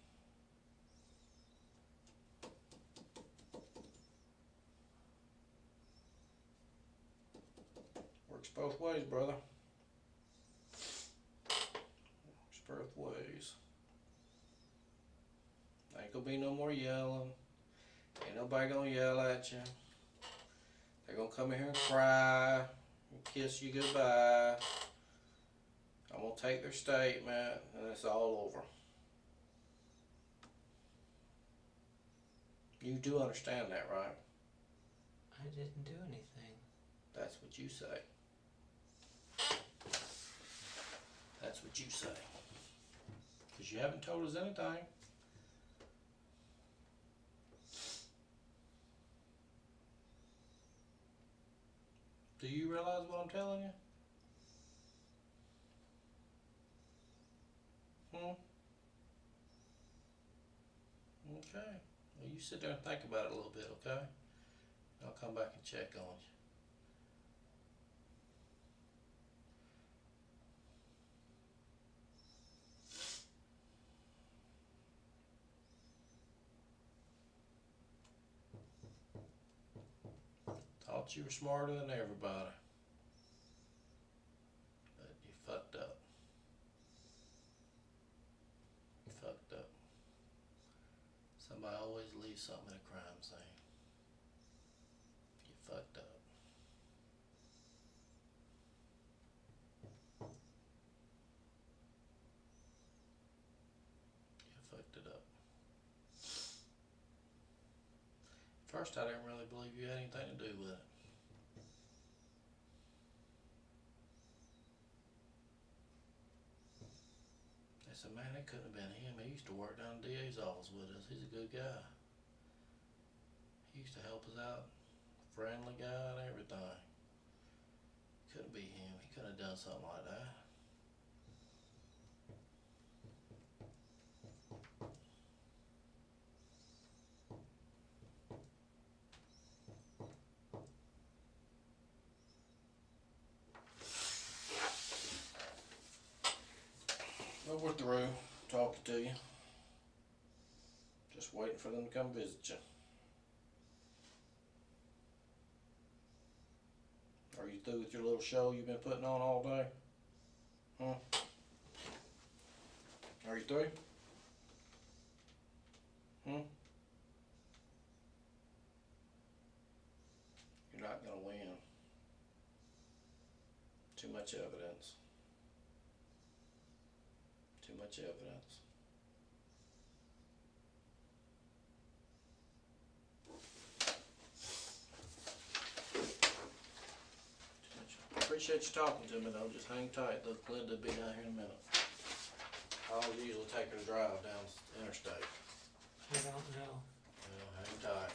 Works both ways, brother. Works both ways. Ain't gonna be no more yelling. Ain't nobody gonna yell at you. They're gonna come in here and cry and kiss you goodbye. I'm gonna take their statement and it's all over. You do understand that, right? I didn't do anything. That's what you say. That's what you say. Cause you haven't told us anything. Do you realize what I'm telling you? Okay. Well, you sit there and think about it a little bit, okay? I'll come back and check on you. Thought you were smarter than everybody. But you fucked up. You fucked up. Somebody always leaves something at a crime scene. You fucked up. You fucked it up. First, I didn't really believe you had anything to do with it. They said, man, it couldn't have been him. He used to work down the DA's office with us. He's a good guy. He used to help us out. Friendly guy and everything. Couldn't be him. He couldn't have done something like that. Well, we're through talking to you. Just waiting for them to come visit you. Are you through with your little show you've been putting on all day? Are you through? You're not gonna win. Too much evidence. Too much evidence. Appreciate you talking to me though. Just hang tight. Look, Linda will be down here in a minute. I'll usually take her to drive down the interstate. I don't know. Well, hang tight.